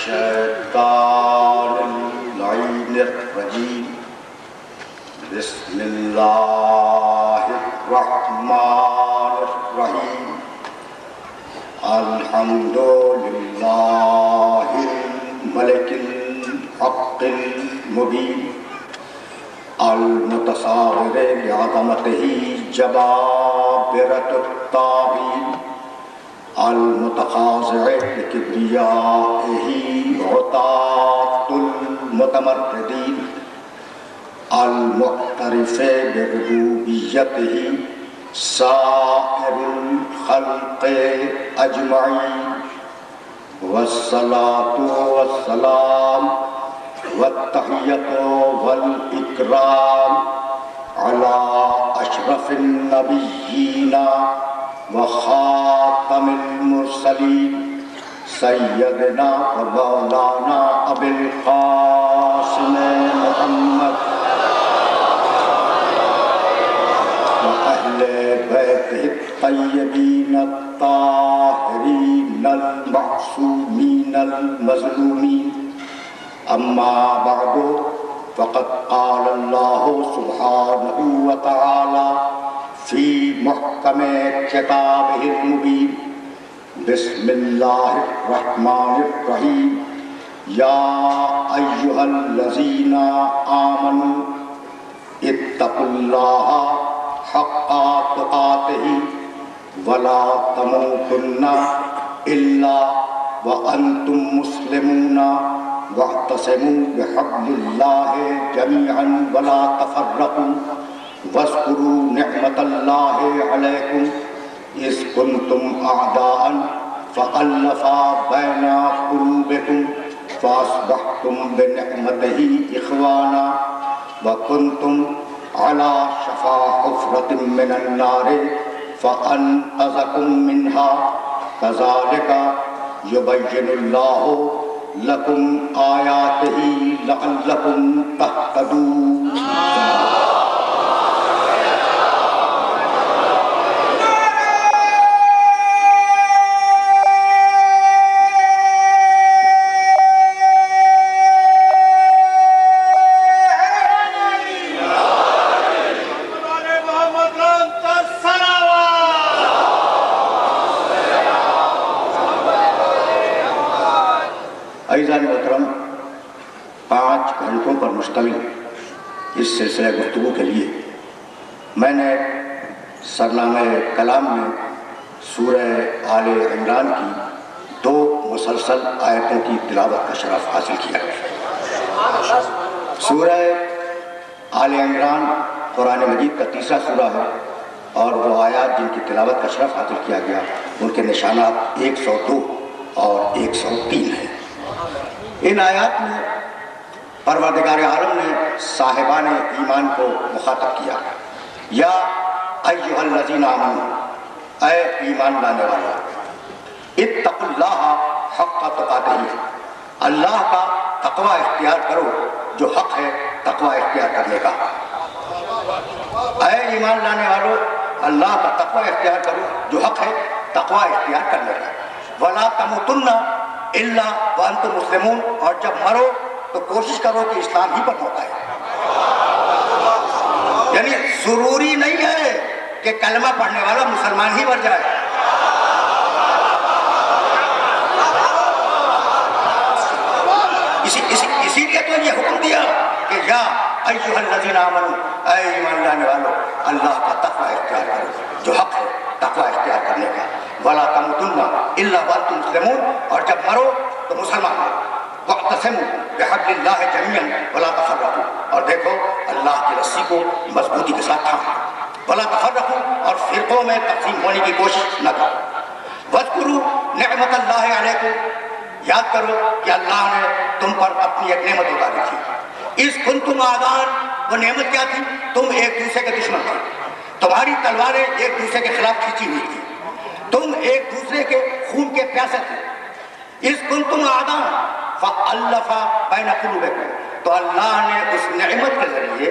الشيطان اللعين الرجيم بسم الله الرحمن الرحيم الحمد لله الملك الحق المبين المتصاغر بعظمته جبابرة الطاغين المتخاضع لكبريائه عتاة المتمردين المعترف بربوبيته سائر الخلق أجمعين والصلاة والسلام والتحية والإكرام على أشرف النبيين وخاتم المرسلين سيدنا ومولانا أبي القاسم محمد وأهل بيته الطيبين الطاهرين المعصومين المظلومين أما بعد فقد قال الله سبحانه وتعالى في محكم كتابه المبين بسم الله الرحمن الرحيم يا أيها الذين آمنوا اتقوا الله حق تقاته ولا تموتن إلا وأنتم مسلمون واعتصموا بحبل الله جميعا ولا تفرقوا واذكروا نعمة الله عليكم إذ كنتم أعداء فألف بين قلوبكم فأصبحتم بنعمته إخوانا وكنتم على شفا حفرة من النار فأنقذكم منها كذلك يبين الله لكم آياته لعلكم تهتدون. عزیزان محترم، 5 گھنٹوں پر مشتمل اس سلسلہ گفتگو کے لیے میں نے سرنامہ کلام میں سورہ آل عمران کی 2 مسلسل آیتوں کی تلاوت کا شرف حاصل کیا. سورہ آل عمران قرآن مجید کا 3را سورہ ہے اور وہ آیات جن کی تلاوت کا شرف حاصل کیا گیا ان کے نشانات 102 اور 103 ہیں. ان آیات میں پروردگار عالم نے صاحبان ایمان کو مخاطب کیا. یا ایھا الذین آمنوا، اے ایمان لانے والو، اتقوا اللہ حق تقاتہ، اللہ کا تقوی اختیار کرو جو حق ہے تقوی اختیار کرنے کا. اے ایمان لانے والو، اللہ کا تقوی اختیار کرو جو حق ہے تقوی اختیار کرنے کا. ولا تموتن الا وانتم مسلمون، اور جب مرو تو کوشش کرو کہ اسلام ہی پر موت آئے. یعنی ضروری نہیں ہے کہ کلمہ پڑھنے والا مسلمان ہی مر جائے. اسی لیے تو یہ حکم دیا کہ یا ایھا الذین آمنوا، اے ایمان لانے والو، اللہ کا تقوی اختیار کرو جو حق ہے تقوی اختیار کرنے کا. ولا تموتن الا وانتم مسلمون، اور جب مرو تو مسلمان ہو. واعتصموا بحبل اللہ جميعا ولا تفرقوا، اور دیکھو اللہ کی رسی کو مضبوطی کے ساتھ تھامو. ولا تفرقوا، اور فرقوں میں تقسیم ہونے کی کوشش نہ کرو. واذکروا نعمت اللہ علیکم، یاد کرو کہ اللہ نے تم پر اپنی ایک نعمت اتاری تھی. اذ کنتم اعداء، وہ نعمت کیا تھی؟ تم ایک دوسرے کے دشمن تھے، تمہاری تلواریں ایک دوسرے کے خلاف کھینچی ہوئی تھی، تم ایک دوسرے کے خون کے پیاسے تھے. اذ کنتم اعداء فألف بین قلوبکم، تو اللہ نے اس نعمت کے ذریعے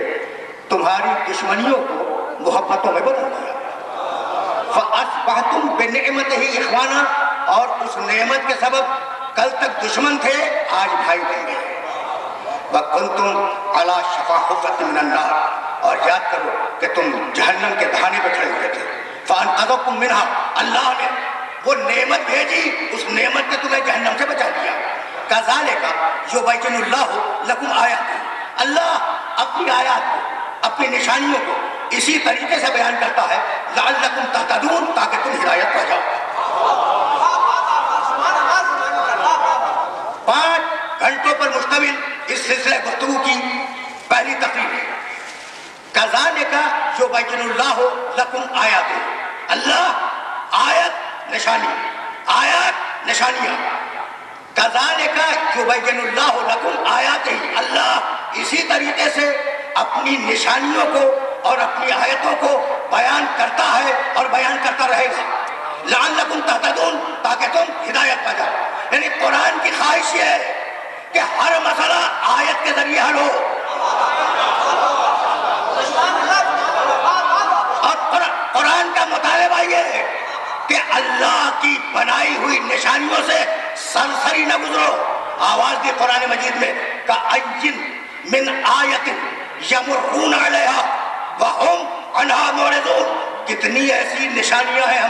تمہاری دشمنیوں کو محبتوں میں بدل دیا. فَأَصْبَحْتُمْ بِنِعْمَتِهِ إِخْوَانًا، اور اس نعمت کے سبب کل تک دشمن تھے آج بھائی بن گئے. وَكُنْتُمْ عَلَى شَفَا حُفْرَةٍ مِّنَ النَّارِ, اور یاد کرو کہ تم جہنم کے دہانے پہ کھڑے ہوئے تھے. فَأَنْقَذَكُم مِّنْهَا, اللہ نے وہ نعمت بھیجی, اس نعمت نے تمہیں جہنم سے بچا دیا. كَذَلِكَ يُبَيِّنُ اللَّهُ لَكُمْ آيَاتِهِ, اللہ اپنی آیات کو, اپنی نشانیوں کو اسی طریقے سے بیان کرتا ہے لعلکم تہتدون, تاکہ تم ہدایت پا جاؤ. 5 گھنٹوں پر مشتمل اس سلسلہ گفتگو کی پہلی تقریر ہے. کذالک یبین اللہ لکم آیاتہ, اللہ آیت نشانی, آیات نشانیاں. کذالک یبین اللہ لکم آیاتہ, اللہ اسی طریقے سے اپنی نشانیوں کو اور اپنی آیتوں کو بیان کرتا ہے اور بیان کرتا رہے گا. لعلکم تہتدون, تاکہ تم ہدایت پا جاؤ. یعنی قرآن کی خواہش یہ ہے کہ ہر مسئلہ آیت کے ذریعے حل ہو, اور قرآن کا مطالبہ یہ ہے کہ اللہ کی بنائی ہوئی نشانیوں سے سرسری نہ گزرو. آواز دی قرآن مجید میں کأین من آیت یمرون علیہا وہم عنہا معرضون, کتنی ایسی نشانیاں ہیں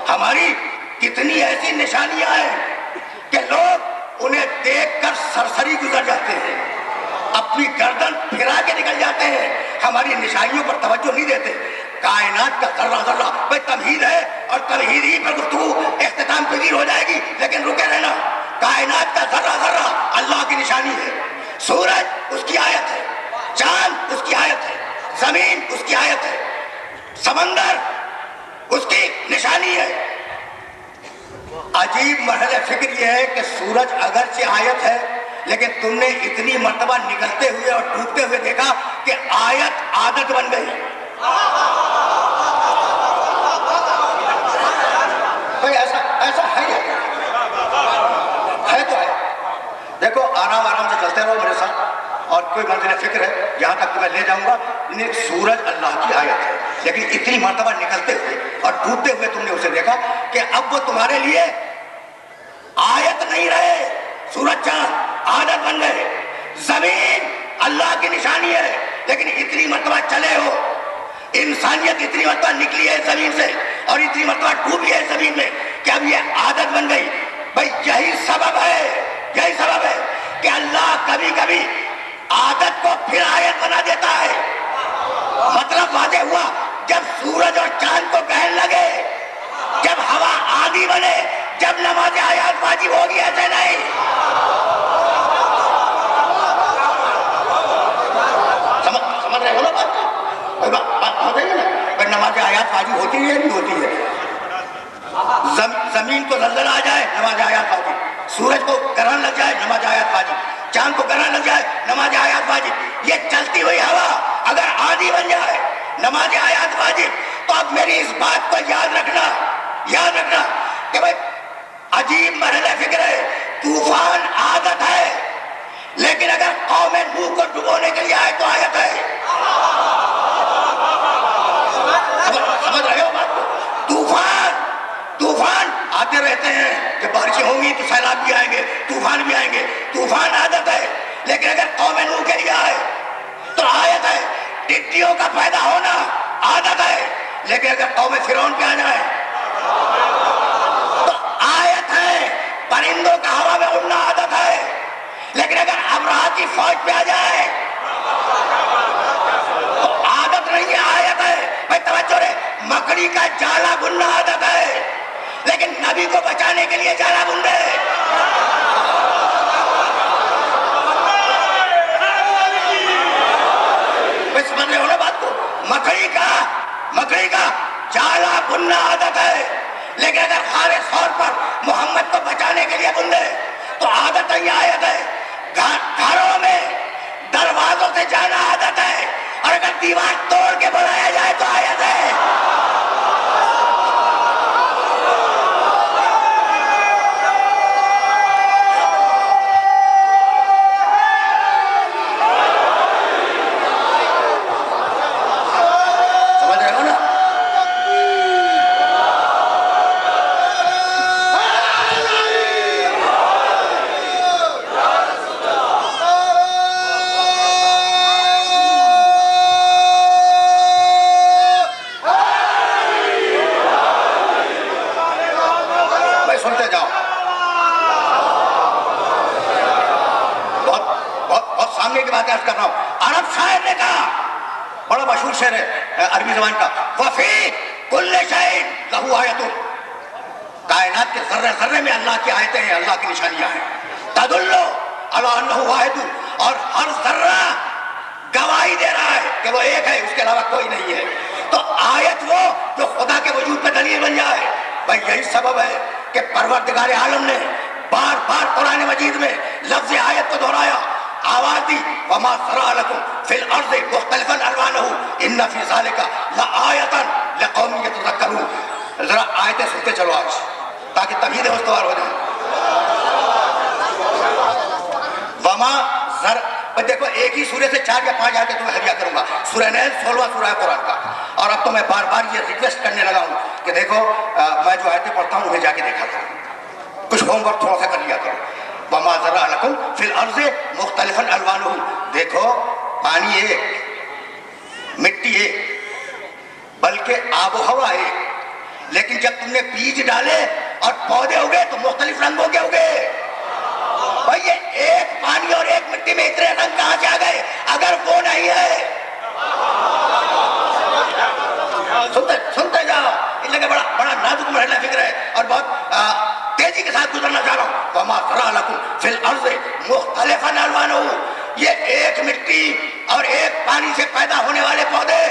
ہماری کتنی ایسی نشانیاں ہیں کہ لوگ انہیں دیکھ کر سرسری گزر جاتے ہیں, اپنی گردن پھرا کے نکل جاتے ہیں, ہماری نشانیوں پر توجہ نہیں دیتے. کائنات کا ذرہ ذرہ, بھائی تمہید ہے اور تمہید ہی پر گفتگو اختتام پذیر ہو جائے گی, لیکن رکے رہنا. کائنات کا ذرہ ذرہ اللہ کی نشانی ہے. سورج اس کی آیت ہے, چاند اس کی آیت ہے, زمین اس کی آیت ہے, سمندر اس کی نشانی ہے. عجیب مرحلہ فکر یہ ہے کہ سورج اگرچہ آیت ہے, لیکن تم نے اتنی مرتبہ نکلتے ہوئے اور ڈوبتے ہوئے دیکھا کہ آیت عادت بن گئی. بھائی ایسا ہے تو ہے. دیکھو آرام سے چلتے رہو میرے ساتھ, اور کوئی منزل فکر ہے یہاں تک کہ میں لے جاؤں گا. سورج اللہ کی آیت ہے, لیکن اتنی مرتبہ نکلتے ہوئے اور ڈوبتے ہوئے تم نے اسے دیکھا کہ اب وہ تمہارے لیے آیت نہیں رہے. سورج چاند عادت بن گئے. زمین اللہ کی نشانی ہے, لیکن اتنی مرتبہ چلے ہو, انسانیت اتنی مرتبہ نکلی ہے زمین سے اور اتنی مرتبہ ڈوبی ہے زمین میں کہ اب یہ عادت بن گئی. بھائی یہی سبب ہے کہ اللہ کبھی کبھی عادت کو پھر آیت بنا دیتا ہے. مطلب واضح ہوا, جب سورج اور چاند کو کہنے لگے, جب ہوا آندھی بنے, جب نماز آیات واجب ہوگی, ایسے نہیں. سمجھ رہے ہو نا بات ہوتا ہے نا, نماز آیات واجب ہوتی ہے نہیں ہوتی ہے. زمین کو زلزلہ آ جائے, نماز آیات واجب. سورج کو گرہن لگ جائے, نماز آیات واجب. چاند کو گرہن لگ جائے, نماز آیات واجب. یہ چلتی ہوئی ہوا اگر آندھی بن جائے, نماز آیات واجب. تو اب میری اس بات کو یاد رکھنا کہ بھائی عجیب مرحلہ فکر ہے. طوفان عادت ہے, لیکن اگر قوم نوح کو ڈبونے کے لیے آئے تو آیت ہے. سمجھ رہے ہو بات کو؟ طوفان آتے رہتے ہیں کہ بارشیں ہوں گی تو سیلاب بھی آئیں گے, طوفان بھی آئیں گے. طوفان عادت ہے, لیکن اگر قوم نوح کے لیے آئے تو آیت ہے. ٹڈیوں کا پیدا ہونا عادت ہے, لیکن اگر قوم فرعون پہ آ جائے تو آیت ہے. پرندوں کا ہوا میں اڑنا عادت ہے, لیکن اگر ابرہہ کی فوج پہ آ جائے تو عادت نہیں ہے, آیت ہے. بھائی توجہ رہے, مکڑی کا جالا بننا عادت ہے, لیکن نبی کو بچانے کے لیے جالا بن رہے. سمجھ رہے ہو نا بات کو؟ مکڑی کا جالا بننا عادت ہے, لیکن اگر خالص طور پر محمد کو بچانے کے لیے بن رہے تو عادت ہے, آیت ہے. گھروں میں دروازوں سے جانا عادت ہے, اور اگر دیوار توڑ کے بلایا جائے تو آیت ہے. باتیں عرض کر رہا ہوں. عرب شاعر نے کہا, بڑا مشہور شعر ہے عربی زبان کا, وفی کل شیء لہ آیۃ, کائنات کے ذرے ذرے میں اللہ کی آیتیں ہیں, اللہ کی نشانیاں ہیں. تدل علی انہ واحد, اور ہر ذرہ گواہی دے رہا ہے کہ وہ ایک ہے, اس کے علاوہ کوئی نہیں ہے. تو آیت وہ جو خدا کے وجود پہ دلیل بن جائے. بھائی یہی سبب ہے کہ پروردگار عالم نے بار بار قرآن مجید میں لفظ آیت کو دہرایا, آواز دی, وما ذرأ لکم فی الارض مختلفا الوانہ ان فی ذلک لآیۃ لقوم یتذکرون. ذرا آیتیں سنتے چلو آج تاکہ تمہیدیں استوار ہو جائیں. وما ذر, دیکھو ایک ہی سورہ سے 4 یا 5 آیتیں تمہیں ہدیہ کروں گا. سورہ نیل 16واں سورہ ہے قرآن کا. اور اب تو میں بار بار یہ ریکویسٹ کرنے لگا ہوں کہ دیکھو میں جو آیتیں پڑھتا ہوں انہیں جا کے دیکھا کروں, کچھ ہوم ورک تھوڑا سا کر لیا کرو. وما ذرأ لکم فی الارض مختلفا الوانہ, دیکھو پانی ایک, مٹی ایک, بلکہ آب و ہوا ایک, لیکن جب تم نے بیج ڈالے اور پودے اگے تو مختلف رنگوں کے اگے. بھائی یہ ایک پانی اور ایک مٹی میں اتنے رنگ کہاں سے آ گئے اگر وہ نہیں ہے؟ سنتے جاؤ, اس لیے بڑا بڑا نازک مرحلہ فکر ہے اور بہت تیزی کے ساتھ گزرنا چاہ رہا ہوں. وما ذرأ لکم فی الارض مختلفا الوانہ, یہ ایک مٹی اور ایک پانی سے پیدا ہونے والے پودے,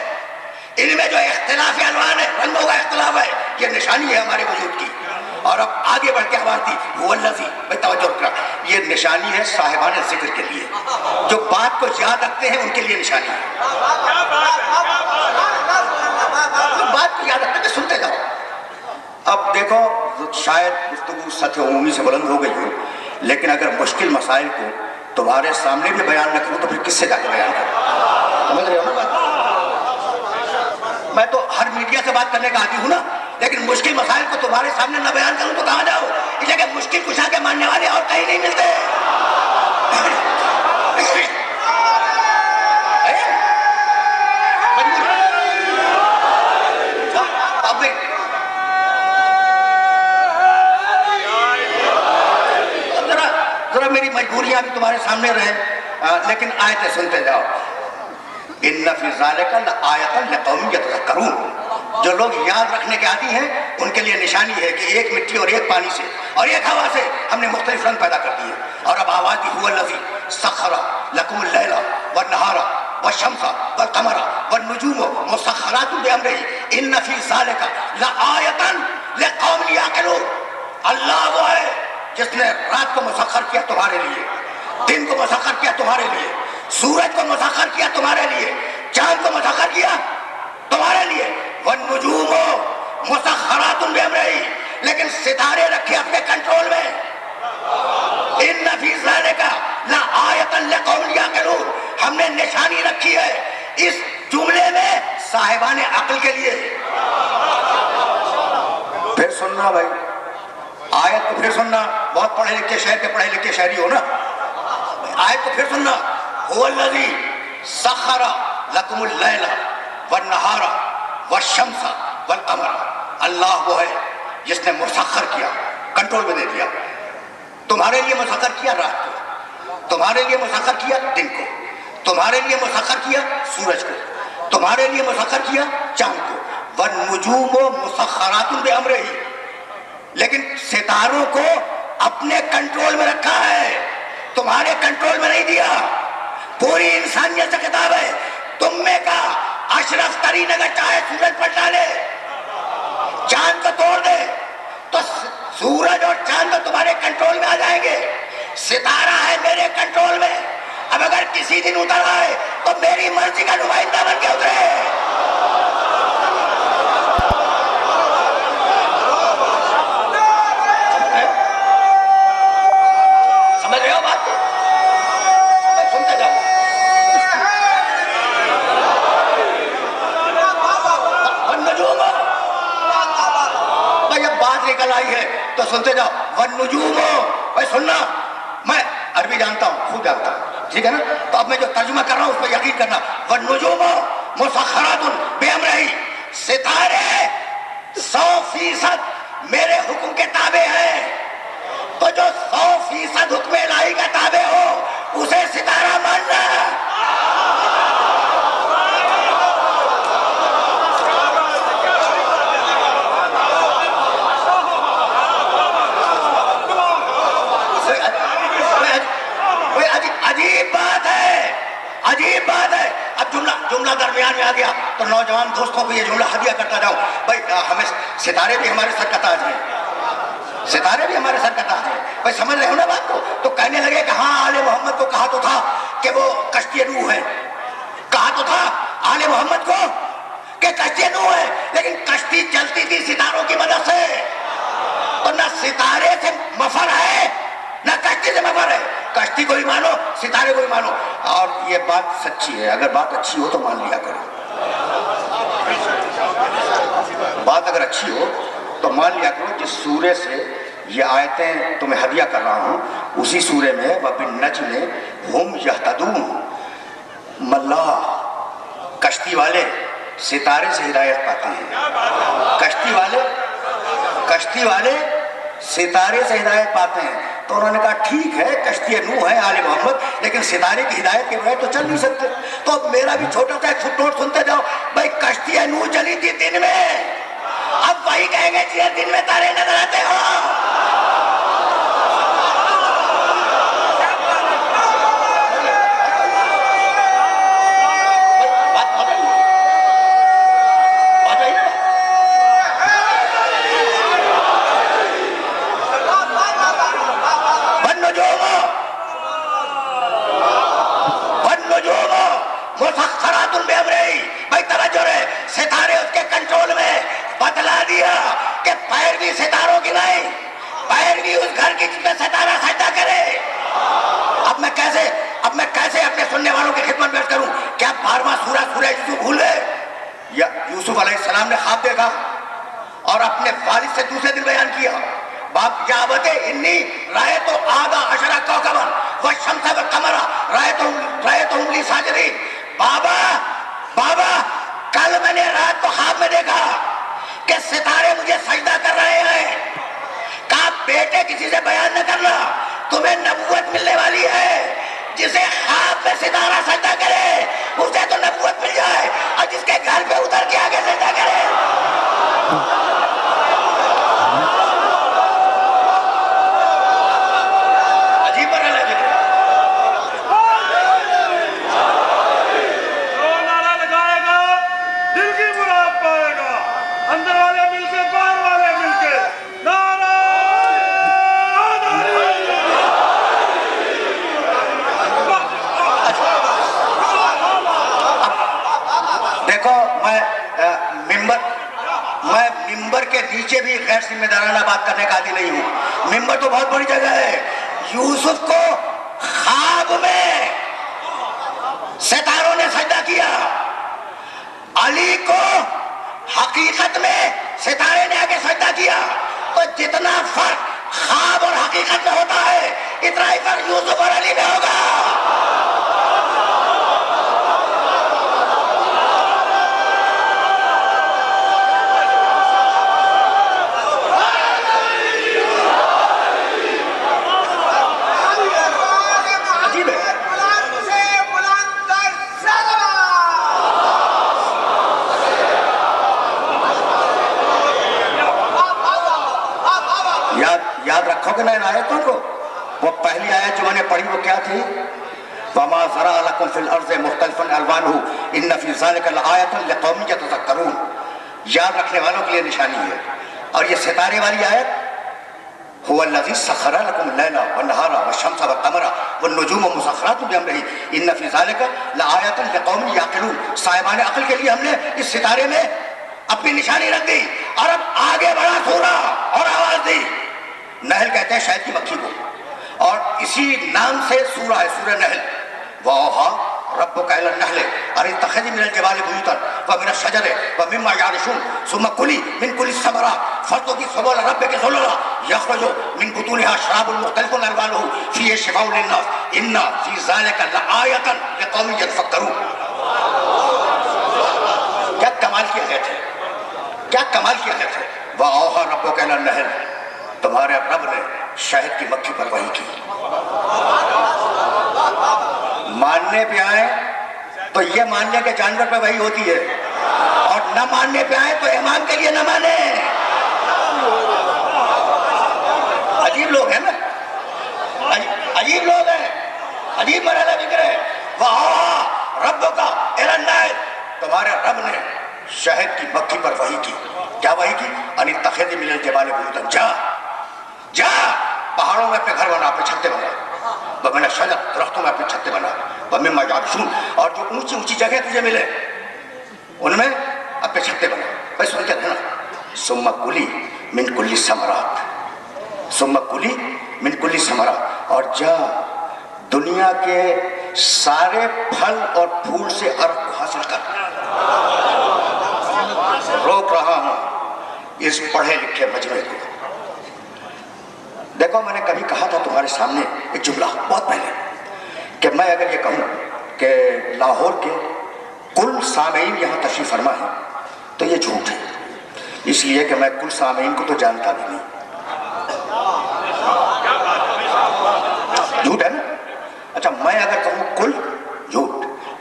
ان میں جو اختلاف الوان ہے, رنگوں کا اختلاف ہے, یہ نشانی ہے ہمارے وجود کی. اور اب آگے بڑھ کے آواز دی, هو الذی, میں توجہ رکھنا, یہ نشانی ہے صاحبان ذکر کے لیے, جو بات کو یاد رکھتے ہیں ان کے لیے نشانی ہے. بات کو یاد رکھتے ہیں, سنتے جاؤ. اب دیکھو شاید گفتگو سطح عمومی سے بلند ہو گئی ہو, لیکن اگر مشکل مسائل کو تمہارے سامنے بھی بیان نہ کروں تو پھر کس سے جا کے بیان کروں؟ سمجھ رہے ہو نا بات؟ میں تو ہر میڈیا سے بات کرنے کا عادی ہوں نا, لیکن مشکل مسائل کو تمہارے سامنے نہ بیان کروں تو کہاں جاؤ؟ اس لیے کہ مشکل کشا کے ماننے والے اور کہیں نہیں ملتے. ذرا میری مجبوریاں بھی تمہارے سامنے رہیں, لیکن آیتیں سنتے جاؤ. ان فی ذلک لآیۃ لقوم یتذکرون, جو لوگ یاد رکھنے کے عادی ہیں ان کے لیے نشانی ہے کہ ایک مٹی اور ایک پانی سے اور ایک ہوا سے ہم نے مختلف رنگ پیدا کر دیے. اور اب آواز دی, هو الذی سخر لکم اللیل والنہار والشمس والقمر والنجوم مسخرات بامرہ ان فی ذلک لآیۃ لقوم یعقلون. اللہ وہ ہے جس نے رات کو مسخر کیا تمہارے لیے, دن کو مسخر کیا تمہارے لیے, سورج کو مسخر کیا تمہارے لیے, چاند کو مسخر کیا تمہارے لیے. والنجوم مسخرات بامرہ, لیکن ستارے رکھے اپنے کنٹرول میں. ان فی ذلک لآیۃ لقوم یعقلون, ہم نے نشانی رکھی ہے اس جملے میں صاحبان عقل کے لیے. پھر سننا بھائی, آیت کو پھر سننا, بہت پڑھے لکھے شہر کے پڑھے لکھے شہری ہو نا, آیت کو پھر سننا. هو الذی سخر لکم اللیل والنہار والشمس والقمر, اللہ وہ ہے جس نے مسخر کیا, کنٹرول میں دے دیا. تمہارے لیے مسخر کیا رات کو, تمہارے لیے مسخر کیا دن کو, تمہارے لیے مسخر کیا سورج کو, تمہارے لیے مسخر کیا چاند کو. والنجوم مسخرات بامرہ, لیکن ستاروں کو اپنے کنٹرول میں رکھا ہے, تمہارے کنٹرول میں نہیں دیا. پوری انسانیت سے خطاب ہے, تم میں کا اشرف ترین اگر چاہے سورج پر ڈالے, چاند کو توڑ دے تو سورج اور چاند تو تمہارے کنٹرول میں آ جائیں گے. ستارہ ہے میرے کنٹرول میں, اب اگر کسی دن اتر آئے تو میری مرضی کا نمائندہ بن کے اترے. سمجھ رہے ہو بات کو؟ سنتے جاؤ. بھائی اب بات نکل آئی ہے تو سنتے جاؤ. والنجوم, بھائی سننا, میں عربی جانتا ہوں, خوب جانتا ہوں, ٹھیک ہے نا, تو اب میں جو ترجمہ کر رہا ہوں اس پہ یقین کرنا. والنجوم مسخرات بامرہ, ستارے 100% میرے حکم کے تابع ہیں. تو جو 100% حکم الہی کا تابع ہو اسے ستارہ ماننا. اب جملہ درمیان میں آ گیا تو نوجوان دوستوں کو یہ جملہ ہدیہ کرتا جاؤں. بھائی ہمیں ستارے بھی ہمارے سر کا تاج ہیں, ستارے بھی ہمارے سر کا تاج ہیں. بھائی سمجھ رہے ہو نا بات کو؟ تو کہنے لگے کہ ہاں آل محمد کو کہا تو تھا کہ وہ کشتی نوح ہے, کہا تو تھا آل محمد کو کہ کشتی نوح ہے, لیکن کشتی چلتی تھی ستاروں کی مدد سے. اور نہ ستارے سے مفر ہے نہ کشتی سے مفر ہے. کشتی کو ہی مانو, ستارے کو ہی مانو. اور یہ بات سچی ہے, اگر بات اچھی ہو تو مان لیا کرو. بات اگر اچھی ہو تو مان لیا کرو. جس سورے سے یہ آیتیں تمہیں ہدیہ کر رہا ہوں اسی سورے میں وَبِالنَّجْمِ هُمْ يَهْتَدُونَ مَلَّا, کشتی والے ستارے سے ہدایت پاتے ہیں. کشتی والے ستارے سے ہدایت پاتے ہیں. تو انہوں نے کہا ٹھیک ہے کشتی نوح ہے آل محمد, لیکن ستارے کی ہدایت کے بغیر تو چل نہیں سکتے. تو اب میرا بھی چھوٹا سا ایک فٹ نوٹ سنتے جاؤ. بھائی کشتی نوح چلی تھی دن میں, اب وہی کہیں گے جی دن میں تارے نظر آتے ہو. ستارے اس کے کنٹرول میں. بتلا دیا کہ پیر بھی ستاروں کی نہیں, پیر بھی اس گھر کی جس میں ستارہ سجدہ کرے. اب میں کیسے اپنے سننے والوں کی خدمت میں کروں؟ کیا 12واں سورہ یوسف بھول گئے؟ یا یوسف علیہ السلام نے خواب دیکھا اور اپنے والد سے دوسرے دن بیان کیا. باپ یا ابت انی رأیت 12 کوكبا والشمس والقمر رأیتهم لی ساجدین. بابا کل میں نے رات کو خواب میں دیکھا کہ ستارے مجھے سجدہ کر رہے ہیں. کہا بیٹے کسی سے بیان نہ کرنا, تمہیں نبوت ملنے والی ہے. جسے خواب میں ستارہ سجدہ کرے اسے تو نبوت مل جائے, اور جس کے گھر پہ اتر کے آگے سجدہ کرے. عجیب مرحلہ ہے. میں ممبر کے نیچے بھی غیر ذمہ دارانہ بات کرنے کا عادی نہیں ہوں. ممبر تو بہت بڑی جگہ ہے. یوسف کو خواب میں ستاروں نے سجدہ کیا, علی کو حقیقت میں ستارے نے آگے سجدہ کیا. تو جتنا فرق خواب اور حقیقت میں ہوتا ہے اتنا ہی فرق یوسف اور علی میں ہوگا. یاد رکھو گے نا ان آیتوں کو؟ وہ پہلی آیت جو میں نے پڑھی وہ کیا تھی؟ وَمَا ذَرَأَ لَكُمْ فِي الْأَرْضِ مُخْتَلِفًا أَلْوَانُهُ إِنَّ فِي ذَلِكَ لَآيَةً لِقَوْمٍ يَتَذَكَّرُونَ. یاد رکھنے والوں کے لیے نشانی ہے. اور یہ ستارے والی آیت هُوَ الَّذِي سَخَّرَ لَكُمُ اللَّيْلَ وَالنَّهَارَ وَالشَّمْسَ وَالْقَمَرَ وَالنُّجُومَ مُسَخَّرَاتٌ بِأَمْرِهِ إِنَّ فِي ذَلِكَ لَآيَةً لِقَوْمٍ يَعْقِلُونَ. صاحبان عقل کے لیے ہم نے اس ستارے میں اپنی نشانی رکھ دی. اور اب آگے بڑھا سورہ اور آواز دی. نحل کہتے ہیں شہد کی مکھی کو, اور اسی نام سے سورہ ہے, سورہ نحل. وَأَوْحَىٰ رَبُّكَ إِلَى النَّحْلِ أَنِ اتَّخِذِي مِنَ الْجِبَالِ بُيُوتًا وَمِنَ الشَّجَرِ وَمِمَّا يَعْرِشُونَ ثُمَّ كُلِي مِنْ كُلِّ الثَّمَرَاتِ فَاسْلُكِي سُبُلَ رَبِّكِ ذُلُلًا يَخْرُجُ مِنْ بُطُونِهَا شَرَابٌ مُخْتَلِفٌ أَلْوَانُهُ فِيهِ شِفَاءٌ لِلنَّاسِ إِنَّ فِي ذَلِكَ لَآيَةً لِقَوْمٍ يَتَفَكَّرُونَ. کیا کمال کی آیت ہے, کیا کمال کی آیت ہے. وَأَوْحَىٰ رَبُّكَ إِلَى النَّحْلِ, تمہارے رب نے شہد کی مکھی پر وحی کی. ماننے پہ آئے تو یہ مان لیں کہ جانور پہ وحی ہوتی ہے, اور نہ ماننے پہ آئے تو امام کے لیے نہ مانے. عجیب لوگ ہیں نا, عجیب لوگ ہیں, عجیب مرحلہ ذکر ہے. وَأَوْحَىٰ ربک الی النحل، تمہارے رب نے شہد کی مکھی پر وحی کی. کیا وحی کی؟ ان اتخذ من الجبال بیوتا، جا پہاڑوں میں اپنے گھر بنا، اپنے چھتے بنا، ومن الشجر درختوں میں اپنے چھتے بنا، ومما یعرشون اور جو اونچی اونچی جگہ تجھے ملے ان میں اپنے چھتے بنا. بھائی سنتے رہنا. ثم کلی من کل الثمرات، ثم کلی من کل الثمرات، اور جا دنیا کے سارے پھل اور پھول سے ارق کو حاصل کر. روک رہا ہوں اس پڑھے لکھے مجمع کو. دیکھو میں نے کبھی کہا تھا تمہارے سامنے ایک جملہ بہت پہلے کہ میں اگر یہ کہوں کہ لاہور کے کل سامعین یہاں تشریف فرما ہے تو یہ جھوٹ ہے، اس لیے کہ میں کل سامعین کو تو جانتا بھی نہیں. جھوٹ ہے نا؟ اچھا میں اگر کہوں کل، جھوٹ.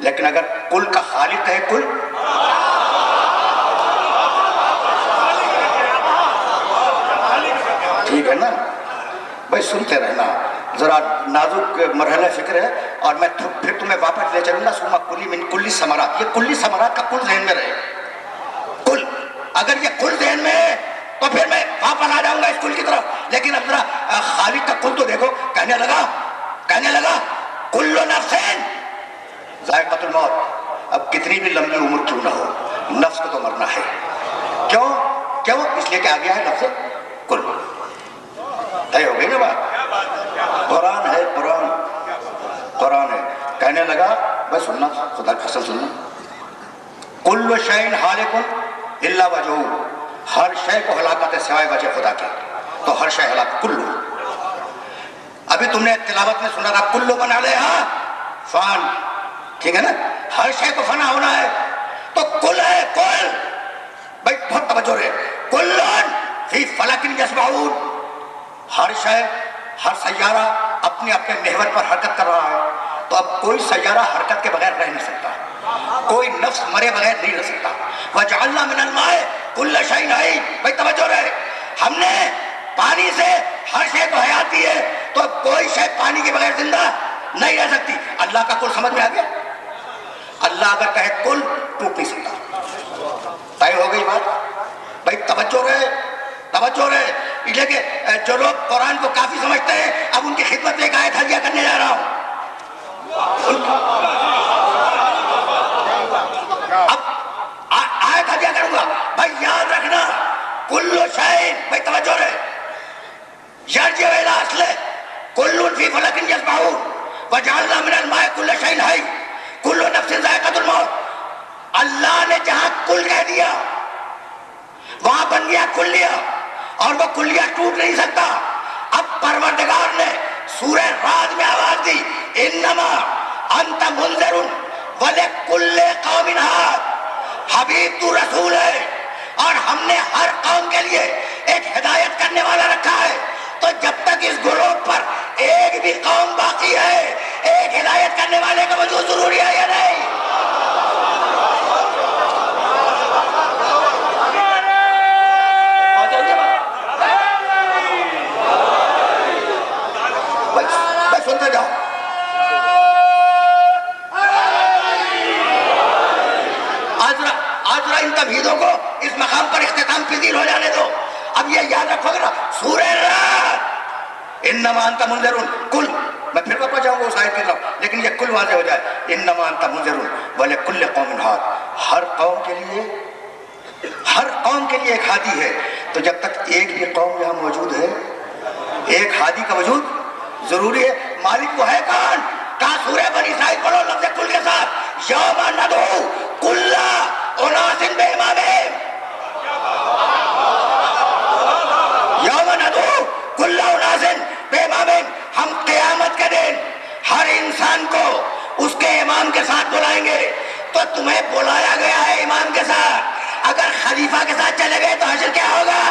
لیکن اگر کل کا خالق ہے کل، ٹھیک ہے نا؟ بھائی سنتے رہنا، ذرا نازک مرحلہ فکر ہے اور میں پھر تمہیں واپس لے چلوں گا. ثم کلی من کل ثمرات، یہ کلی ثمرات کا کل ذہن میں رہے. کل اگر یہ کل ذہن میں ہے تو پھر میں واپس آ جاؤں گا اس کل کی طرف. لیکن اب ذرا خالق کا کل تو دیکھو. کہنے لگا کل نفس ذائقۃ الموت. اب کتنی بھی لمبی عمر کیوں نہ ہو، نفس کو تو مرنا ہے. کیوں؟ اس لیے کہ آ گیا ہے لفظ کل. طے ہو گئی نا بات؟ قرآن ہے، قرآن ہے. کہنے لگا بس سننا، خدا کا قسم سننا. کل شیء ہالک الا وجہہ، ہر شے کو ہلاکت ہے سوائے وجہ خدا کے. تو ہر شے ہلاک. کلو، ابھی تم نے تلاوت میں سنا تھا کلو من علیہا فان، ٹھیک ہے نا؟ ہر شے کو فنا ہونا ہے. تو کل ہے کل. بھائی بہت توجہ رہے. کلن فی فلک یسبحون، ہر شے، ہر سیارہ اپنے اپنے محور پر حرکت کر رہا ہے. تو اب کوئی سیارہ حرکت کے بغیر رہ نہیں سکتا، کوئی نفس مرے بغیر نہیں رہ سکتا. وجعلنا من الماء کل شیء حی. بھائی توجہ رہے، ہم نے پانی سے ہر شے کو حیات دی ہے، تو اب کوئی شے پانی کے بغیر زندہ نہیں رہ سکتی. اللہ کا کل سمجھ میں آ گیا؟ اللہ اگر کہے کل ٹوٹ نہیں سکتا. طے ہو گئی بات؟ بھائی توجہ رہے. اس لیے کہ جو لوگ قرآن کو کافی سمجھتے ہیں، اب ان کی خدمت میں ایک آیت ہدیہ کرنے جا رہا ہوں. اب آیت ہدیہ کروں گا. بھائی یاد رکھنا کل شیء، بھائی توجہ رہے، یرجع الی اصلہ کل فی فلک یسبحون وجعلنا من الماء کل شیء حی کل نفس ذائقۃ الموت. اللہ نے جہاں کل کہہ دیا وہاں بن گیا کلیہ، اور وہ کلیہ ٹوٹ نہیں سکتا. اب پروردگار نے سورہ رعد میں آواز دی انما انت منذر ولکل قوم ہاد. حبیب تو رسول ہے اور ہم نے ہر قوم کے لیے ایک ہدایت کرنے والا رکھا ہے. تو جب تک اس گروہ پر ایک بھی قوم باقی ہے، ایک ہدایت کرنے والے کا وجود ضروری ہے یا نہیں؟ سنتے جاؤ. آج ان تمہیدوں کو اس مقام پر اختتام پذیر ہو جانے دو. اب یہ یاد رکھو گا سورہ رعد انما انت منذر کل، میں پھر واپس جاؤں گا اس آیت کی طرف، لیکن یہ کل واضح ہو جائے. انما انت منذر ولکل قوم ہاد، ہر قوم کے لیے ایک ہادی ہے. تو جب تک ایک بھی قوم یہاں موجود ہے، ایک ہادی کا وجود ضروری ہے. مالک وہ ہے کون؟ کہا سورہ بنی اسرائیل پڑھو لفظ کل کے ساتھ. یوم ندعو کل اناس بامامہم، یوم ندعو کل اناس بامامہم. ہم قیامت کے دن ہر انسان کو اس کے امام کے ساتھ بلائیں گے. تو تمہیں بلایا گیا ہے امام کے ساتھ، اگر خلیفہ کے ساتھ چلے گئے تو حشر کیا ہوگا؟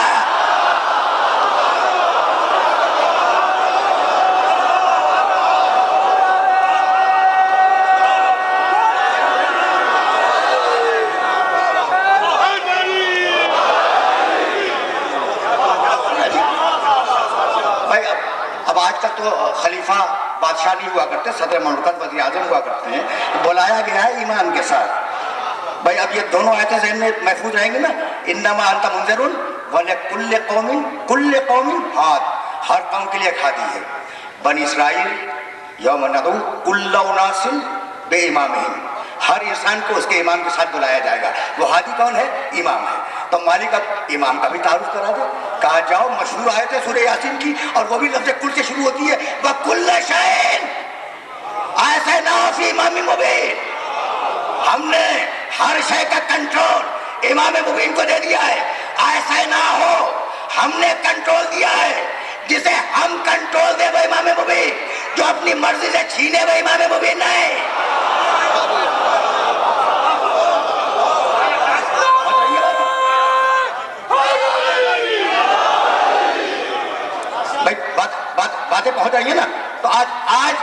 اب آج کل تو خلیفہ بادشاہ نہیں ہوا کرتے، صدر مملکت وزیر اعظم ہوا کرتے ہیں، بلایا گیا ہے ایمان کے ساتھ. بھائی اب یہ دونوں آیتیں ذہن میں محفوظ رہیں گی نا. انما انت منذر ولکل قوم کل قوم ہاد، ہر قوم کے لیے ایک ہادی ہے. بنی اسرائیل یوم ندعو کل اناس بامامہم، ہر انسان کو اس کے امام کے ساتھ بلایا جائے گا. وہ ہادی کون ہے؟ امام ہے. تو مالک اب امام کا بھی تعارف کرا دے. کہا جاؤ مشہور آیت ہے سورہ یاسین کی، اور وہ بھی لفظ کل سے شروع ہوتی ہے، وَكُلَّ شَيْءٍ أَحْصَيْنَاهُ فِي إِمَامٍ مُبِينٍ. ہم نے ہر شے کا کنٹرول امام مبین کو دے دیا ہے. ایسا نہ ہو، ہم نے کنٹرول دیا ہے. جسے ہم کنٹرول دے وہ امام مبین، جو اپنی مرضی سے چھینے وہ امام مبین نہیں. بھائی باتیں پہنچ رہی ہیں نا. تو آج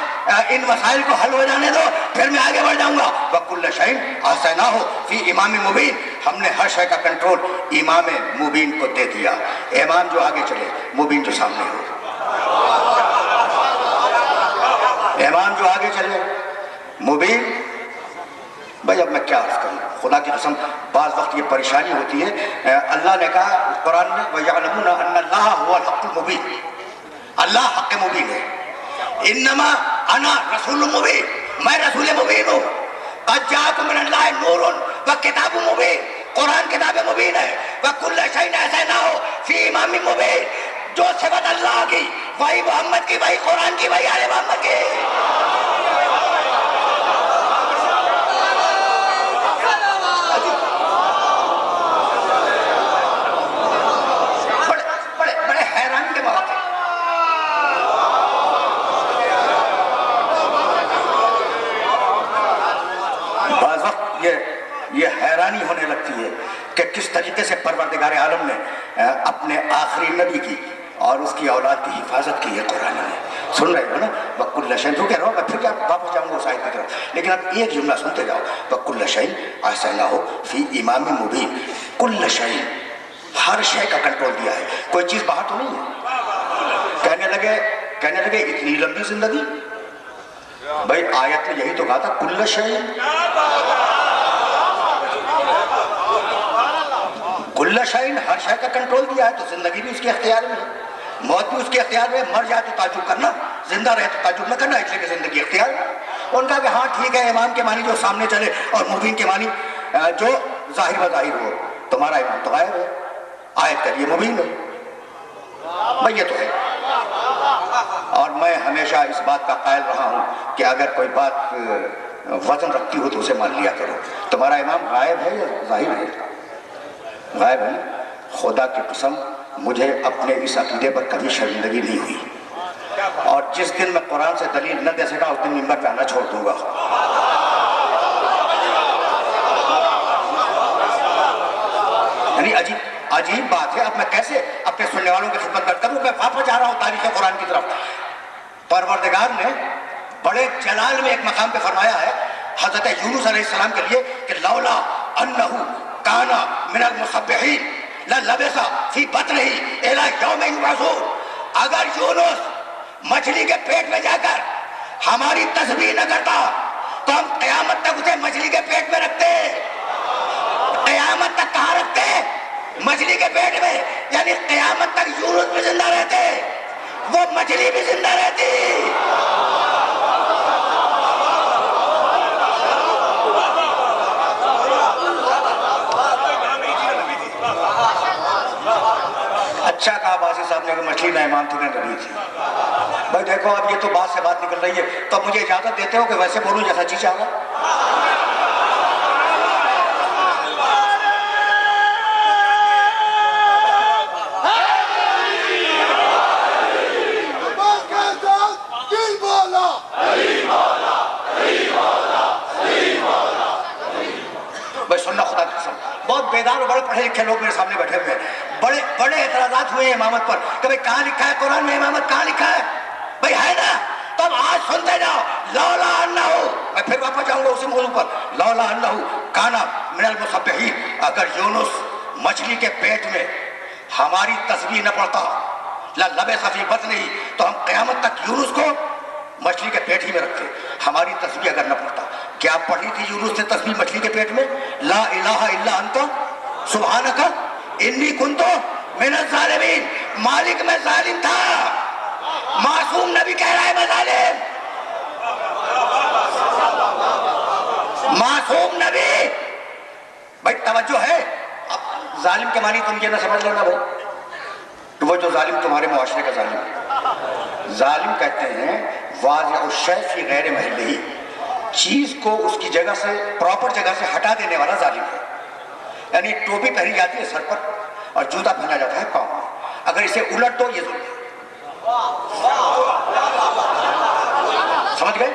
ان مسائل کو حل ہو جانے دو، پھر میں آگے بڑھ جاؤں گا. وَكُلَّ شَيْءٍ أَحْصَيْنَاهُ فِي إِمَامٍ مُبِينٍ. ہم نے ہر شے کا کنٹرول امام مبین کو دے دیا. امام جو آگے چلے، مبین جو سامنے ہو. امام جو آگے چلے، مبین. بھائی اب میں کیا عرض کروں، خدا کی قسم بعض وقت یہ پریشانی ہوتی ہے. اللہ نے کہا قرآن میں وَيَعْلَمُونَ أَنَّ اللَّهَ هُوَ الْحَقُّ الْمُبِينُ، اللہ حق مبین ہے. انما انا رسول مبین، میں رسول مبین ہوں. قد جاءکم من اللہ نور وکتاب مبین، قرآن کتاب مبین ہے. وکل شیء احصیناہ فی امام مبین. جو صفت اللہ کی وہی محمد کی، وہی قرآن کی، وہی آل محمد کی. بڑے حیران کے مواقع. بعض وقت یہ حیرانی ہونے لگتی ہے کہ کس طریقے سے پروردگار عالم نے اپنے آخری نبی کی اور اس کی اولاد کی حفاظت کی ہے قرآن میں. سن رہے ہو نا؟ وَكُلَّ شَيْءٍ جو کہہ رہا ہوں میں، پھر کیا واپس جاؤں گا اس آیت کی طرف، لیکن اب ایک جملہ سنتے جاؤ. وَكُلَّ شَيْءٍ أَحْصَيْنَاهُ فِي إِمَامٍ مُبِينٍ. کل شیء، ہر شے کا کنٹرول دیا ہے. کوئی چیز باہر تو نہیں ہے. کہنے لگے اتنی لمبی زندگی. بھائی آیت نے یہی تو کہا تھا کل شیء. کل شیء، ہر شے کا کنٹرول دیا ہے. تو زندگی بھی اس کے اختیار میں ہے، موت بھی اس کے اختیار میں. مر جائے تو تعجب کرنا، زندہ رہے تو تعجب نہ کرنا، اس لیے کہ زندگی اختیار میں. ان کا کہ ہاں ٹھیک ہے، امام کے معنی جو سامنے چلے، اور مبین کے معنی جو ظاہر و ظاہر ہو. تمہارا امام تو غائب ہے، آیت کریے مبین ہے. بھائی یہ تو ہے. اور میں ہمیشہ اس بات کا قائل رہا ہوں کہ اگر کوئی بات وزن رکھتی ہو تو اسے مان لیا کرو. تمہارا امام غائب ہے یا ظاہر ہے؟ غائب ہے. خدا کی قسم مجھے اپنے اس عقیدے پر کبھی شرمندگی نہیں ہوئی، اور جس دن میں قرآن سے دلیل نہ دے سکا اس دن ممبر پہ آنا چھوڑ دوں گا. یعنی عجیب بات ہے. اب میں کیسے اپنے سننے والوں کی خدمت کرتا ہوں. میں واپس جا رہا ہوں تاریخ قرآن کی طرف. پروردگار نے بڑے جلال میں ایک مقام پہ فرمایا ہے حضرت یونس علیہ السلام کے لیے کہ لولا انہ کان من المسبحین للبث فی بطنہ الی یوم یبعثون. اگر یونس مچھلی کے پیٹ میں جا کر ہماری تسبیح نہ کرتا تو ہم قیامت تک اسے مچھلی کے پیٹ میں رکھتے. قیامت تک کہاں رکھتے؟ مچھلی کے پیٹ میں. یعنی قیامت تک یونس بھی زندہ رہتے، وہ مچھلی بھی زندہ رہتی. اچھا کہا باسی صاحب نے کہ مچھلی نہ امام تھی نہ نبی تھی. بھائی دیکھو اب یہ تو بات سے بات نکل رہی ہے، تو اب مجھے اجازت دیتے ہو کہ ویسے بولوں جیسا جی چاہا. بھائی سننا خدا کی قسم، بہت بیدار اور بڑے پڑھے لکھے لوگ میرے سامنے بیٹھے ہوئے ہیں. بڑے اعتراضات ہوئے ہیں امامت پر کہ بھائی کہاں لکھا ہے قرآن میں امامت؟ کہاں لکھا ہے؟ بھائی ہے نا. تب آج سنتے جاؤ. لولا انہ، میں پھر واپس جاؤں گا اسی موضوع پر. لولا انہ کان من المسبحین، اگر یونس مچھلی کے پیٹ میں ہماری تسبیح نہ پڑھتا للبث فی بطنہ، تو ہم قیامت تک یونس کو مچھلی کے پیٹ ہی میں رکھتے. ہماری تسبیح اگر نہ پڑھتا, کیا پڑھی تھی یونس نے تسبیح مچھلی کے پیٹ میں؟ لا الہ الا انت سبحانک انی کنت من الظالمین. مالک میں ظالم تھا, معصوم نبی کہہ رہا ہے میں ظالم. معصوم نبی. بھائی توجہ ہے. اب ظالم کے معنی تم یہ نہ سمجھ لینا بھائی تو وہ جو ظالم تمہارے معاشرے کا ظالم ہے. ظالم کہتے ہیں واضع الشیء فی غیر محلہ, چیز کو اس کی جگہ سے, پراپر جگہ سے ہٹا دینے والا ظالم ہے. یعنی ٹوپی پہنی جاتی ہے سر پر اور جوتا پہنا جاتا ہے پاؤں میں, اگر اسے الٹ دو یہ ظلم ہے. سمجھ گئے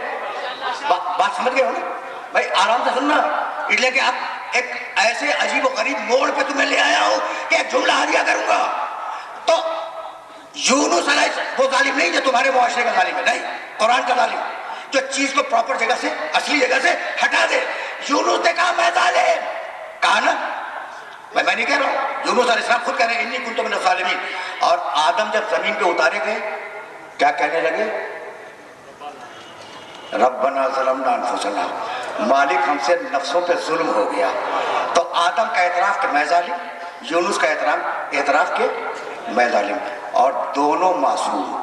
بات؟ سمجھ گئے ہو نا بھائی؟ آرام سے سننا, اس لیے کہ اب ایک ایسے عجیب و غریب موڑ پہ تمہیں لے آیا ہوں کہ ایک جملہ ہدیہ کروں گا. تو یونس علیہ السلام وہ ظالم نہیں جو تمہارے معاشرے کا ظالم ہے, نہیں, قرآن کا ظالم جو چیز کو پراپر جگہ سے, اصلی جگہ سے ہٹا دے. یونس نے کہا میں ظالم, کہا نا, میں نہیں کہہ رہا ہوں, یونس علیہ السلام خود کہہ رہے ہیں انی کنت من الظالمین. اور آدم جب زمین پہ اتارے گئے کیا کہنے لگے؟ ربنا ظلمنا انفسنا, مالک ہم سے نفسوں پہ ظلم ہو گیا. تو آدم کا اعتراف کہ میں ظالم, یونس کا اعتراف کہ میں ظالم, اور دونوں معصوم.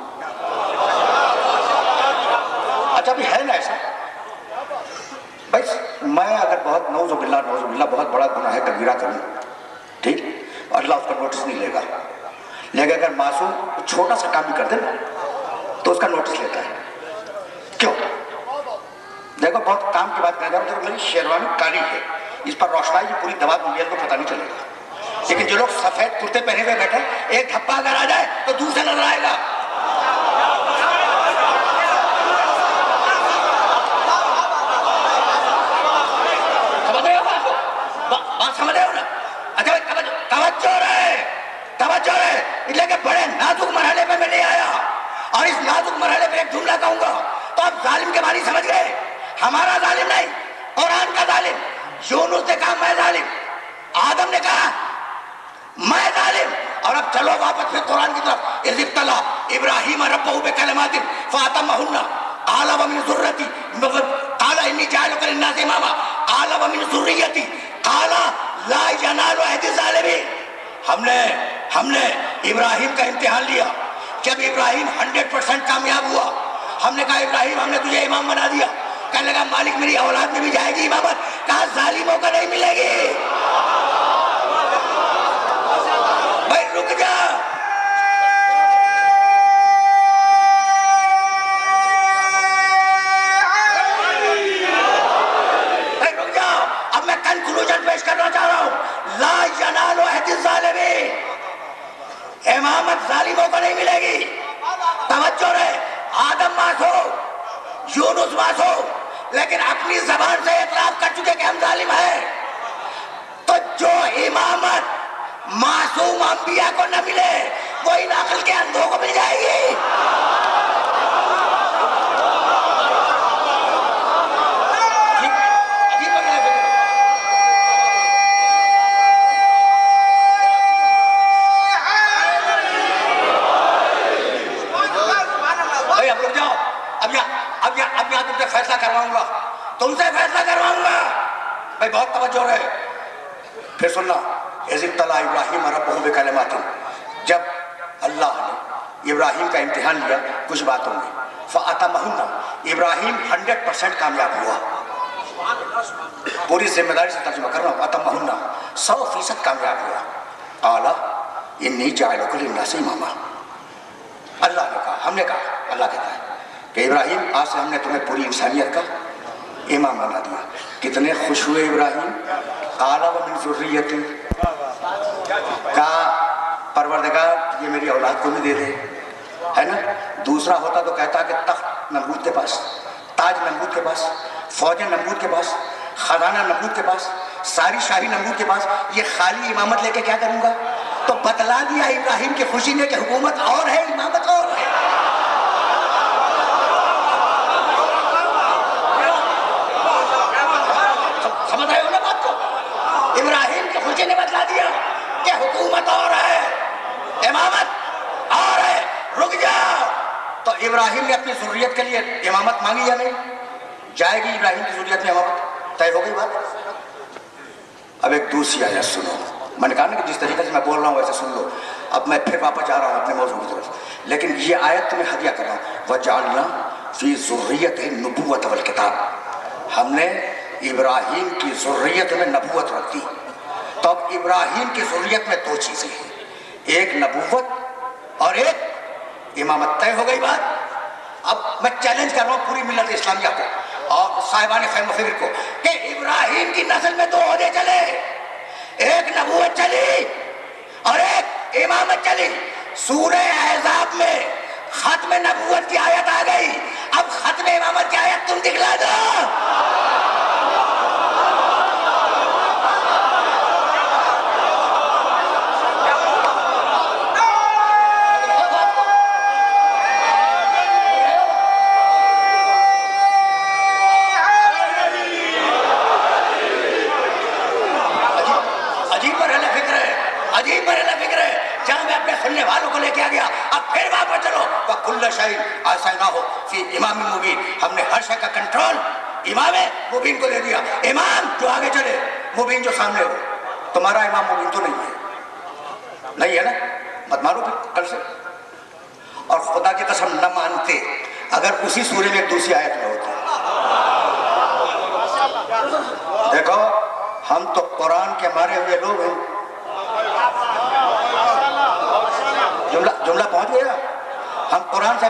اچھا بھی ہے نا ایسا بھائی؟ میں اگر بہت نعوذ باللہ بہت بڑا گناہ کبیرہ کروں, ٹھیک, اللہ اس کا نوٹس نہیں لے گا, لیکن اگر معصوم چھوٹا سا کام بھی کر دے نا تو اس کا نوٹس لیتا ہے. کیوں؟ دیکھو بہت کام کی بات کر رہا ہوں, میری شیروانی کالی ہے, اس پر روشنائی کی پوری دوا دنیا کو پتہ نہیں چلے گا. لیکن جو لوگ سفید کرتے پہنے ہوئے بیٹھے, ایک دھپا اگر آ جائے تو دور سے نظر آئے گا. سمجھ رہے ہو بات سمجھ رہے ہو نا؟ اچھا توجہ رہے, اس لیے کہ بڑے نازک مرحلے پہ میں لے آیا, اور اس نازک مرحلے پہ ایک جملہ کہوں گا تو آپ ظالم کے معنی سمجھ گئے. ہمارا ظالم نہیں, قرآن کا ظالم. یونس نے کہا میں ظالم, آدم نے کہا میں ظالم. اور اب چلو واپس پھر قرآن کی طرف. اذ ابتلی ابراہیم ربہ بکلمات فاتمہن قال ومن ذریتی, قال انی جاعلک للناس اماما قال ومن ذریتی قال لا ینال عہد الظالمین. ہم نے ابراہیم کا امتحان لیا. جب ابراہیم 100% کامیاب ہوا, ہم نے کہا ابراہیم ہم نے تجھے امام بنا دیا. کہنے لگا مالک میری اولاد میں بھی جائے گی امامت. کہا ظالموں کا نہیں ملے گی. بھائی رک جا, اب میں کنکلوژن پیش کرنا چاہ رہا ہوں. لا ینال عہد الظالمین, امامت ظالموں کو نہیں ملے گی. توجہ رہے, آدم معصوم, یونس معصوم, لیکن اپنی زبان سے اعتراف کر چکے کہ ہم ظالم ہیں. تو جو امامت معصوم انبیاء کو نہ ملے وہ ان عقل کے اندھوں کو مل جائے گی. اب یہاں تم سے فیصلہ کرواؤں گا, بھائی بہت توجہ رہے. پھر سننا, اذ ابتلی ابراہیم ربہ بکلمات, جب اللہ نے ابراہیم کا امتحان لیا کچھ باتوں میں, فاتمہن, ابراہیم 100% کامیاب ہوا. پوری ذمہ داری سے ترجمہ کر رہا ہوں, اتمہن 100% کامیاب ہوا. قال انی جاعلک للناس اماما, اللہ نے کہا, ہم نے کہا, اللہ کہتا ہے کہ ابراہیم آج سے ہم نے تمہیں پوری انسانیت کا امام بنا دیا. کتنے خوش ہوئے ابراہیم. قال ومن ذریتی, کہا پروردگار یہ میری اولاد کو بھی دے دے, ہے نا. دوسرا ہوتا تو کہتا کہ تخت نمرود کے پاس, تاج نمرود کے پاس, فوجیں نمرود کے پاس, خزانہ نمرود کے پاس, ساری شاہی نمرود کے پاس, یہ خالی امامت لے کے کیا کروں گا. تو بتلا دیا ابراہیم کی خوشی نے کہ حکومت اور ہے, امامت اور ہے. سمجھ رہے ہو نا بات کو؟ ابراہیم کی خوشی نے بتلا دیا کہ حکومت اور ہے, امامت اور ہے. رک جاؤ. تو ابراہیم نے اپنی ضروریت کے لیے امامت مانگی یا نہیں؟ جائے گی ابراہیم کی ضروریت میں امامت؟ طے ہو گئی بات؟ اب ایک دوسری آیت سنو. میں نے کہا نا کہ جس طریقے سے میں بول رہا ہوں ویسے سن لو. اب میں پھر واپس جا رہا ہوں اپنے موضوع کی طرف، لیکن یہ آیت تمہیں ہدیہ کر رہا ہوں. وَجَعَلْنَا فِي ذُرِّيَّتِهِ النُّبُوَّةَ وَالْكِتَابَ. ہم نے ابراہیم کی ذریت میں نبوت رکھ دی. تو اب ابراہیم کی ذریت میں دو چیزیں ہیں، ایک نبوت اور ایک امامت. طے ہو گئی بات؟ اب میں چیلنج کر رہا ہوں پوری ملت اسلامیہ کو اور صاحبان خیر و فکر کو کہ ابراہیم کی نسل میں دو عہدے چلے، ایک نبوت چلی اور ایک امامت چلی. سورہ احزاب میں ختم نبوت کی آیت آ گئی، اب ختم امامت کی آیت تم دکھلا دو. عجیب مرحلہ فکر ہے جہاں میں اپنے سننے والوں کو لے کے آ گیا. اب پھر واپس چلو. وَكُلَّ شَيْءٍ أَحْصَيْنَاهُ فِي إِمَامٍ مُبِينٍ. ہم نے ہر شے کا کنٹرول امام مبین کو دے دیا. امام جو آگے چلے، مبین جو سامنے ہو. تمہارا امام مبین تو نہیں ہے، نہیں ہے نا؟ مت مانو پھر کل سے. اور خدا کی قسم نہ مانتے اگر اسی سورے میں ایک دوسری آیت میں ہوتی. دیکھو ہم تو قرآن کے مارے ہوئے لوگ ہیں. جملہ پہنچ گیا. ہم قرآن سے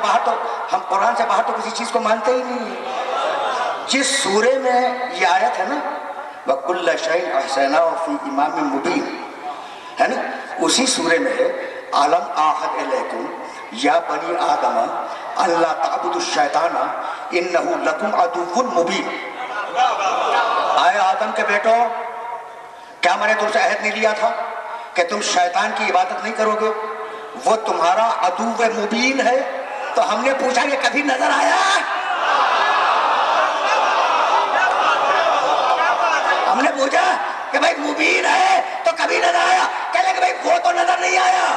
باہر تو کسی چیز کو مانتے ہی نہیں ہیں. جس سورے میں یہ آیت ہے نا وَكُلَّ شَيْءٍ أَحْصَيْنَاهُ فِي إِمَامٍ مُبِينٍ ہے نا، اسی سورے میں ہے أَلَمْ أَعْهَدْ إِلَيْكُمْ يَا بَنِي آدَمَ أَلَّا تَعْبُدُوا الشَّيْطَانَ إِنَّهُ لَكُمْ عَدُوٌّ مُبِينٌ. آئے آدم کے بیٹو، کیا میں نے تم سے عہد نہیں لیا تھا کہ تم شیطان کی عبادت نہیں کرو گے؟ وہ تمہارا عدو مبین ہے. تو ہم نے پوچھا کہ کبھی نظر آیا؟ ہم نے پوچھا کہ بھائی مبین ہے تو کبھی نظر آیا؟ کہہ لیں کہ بھائی وہ تو نظر نہیں آیا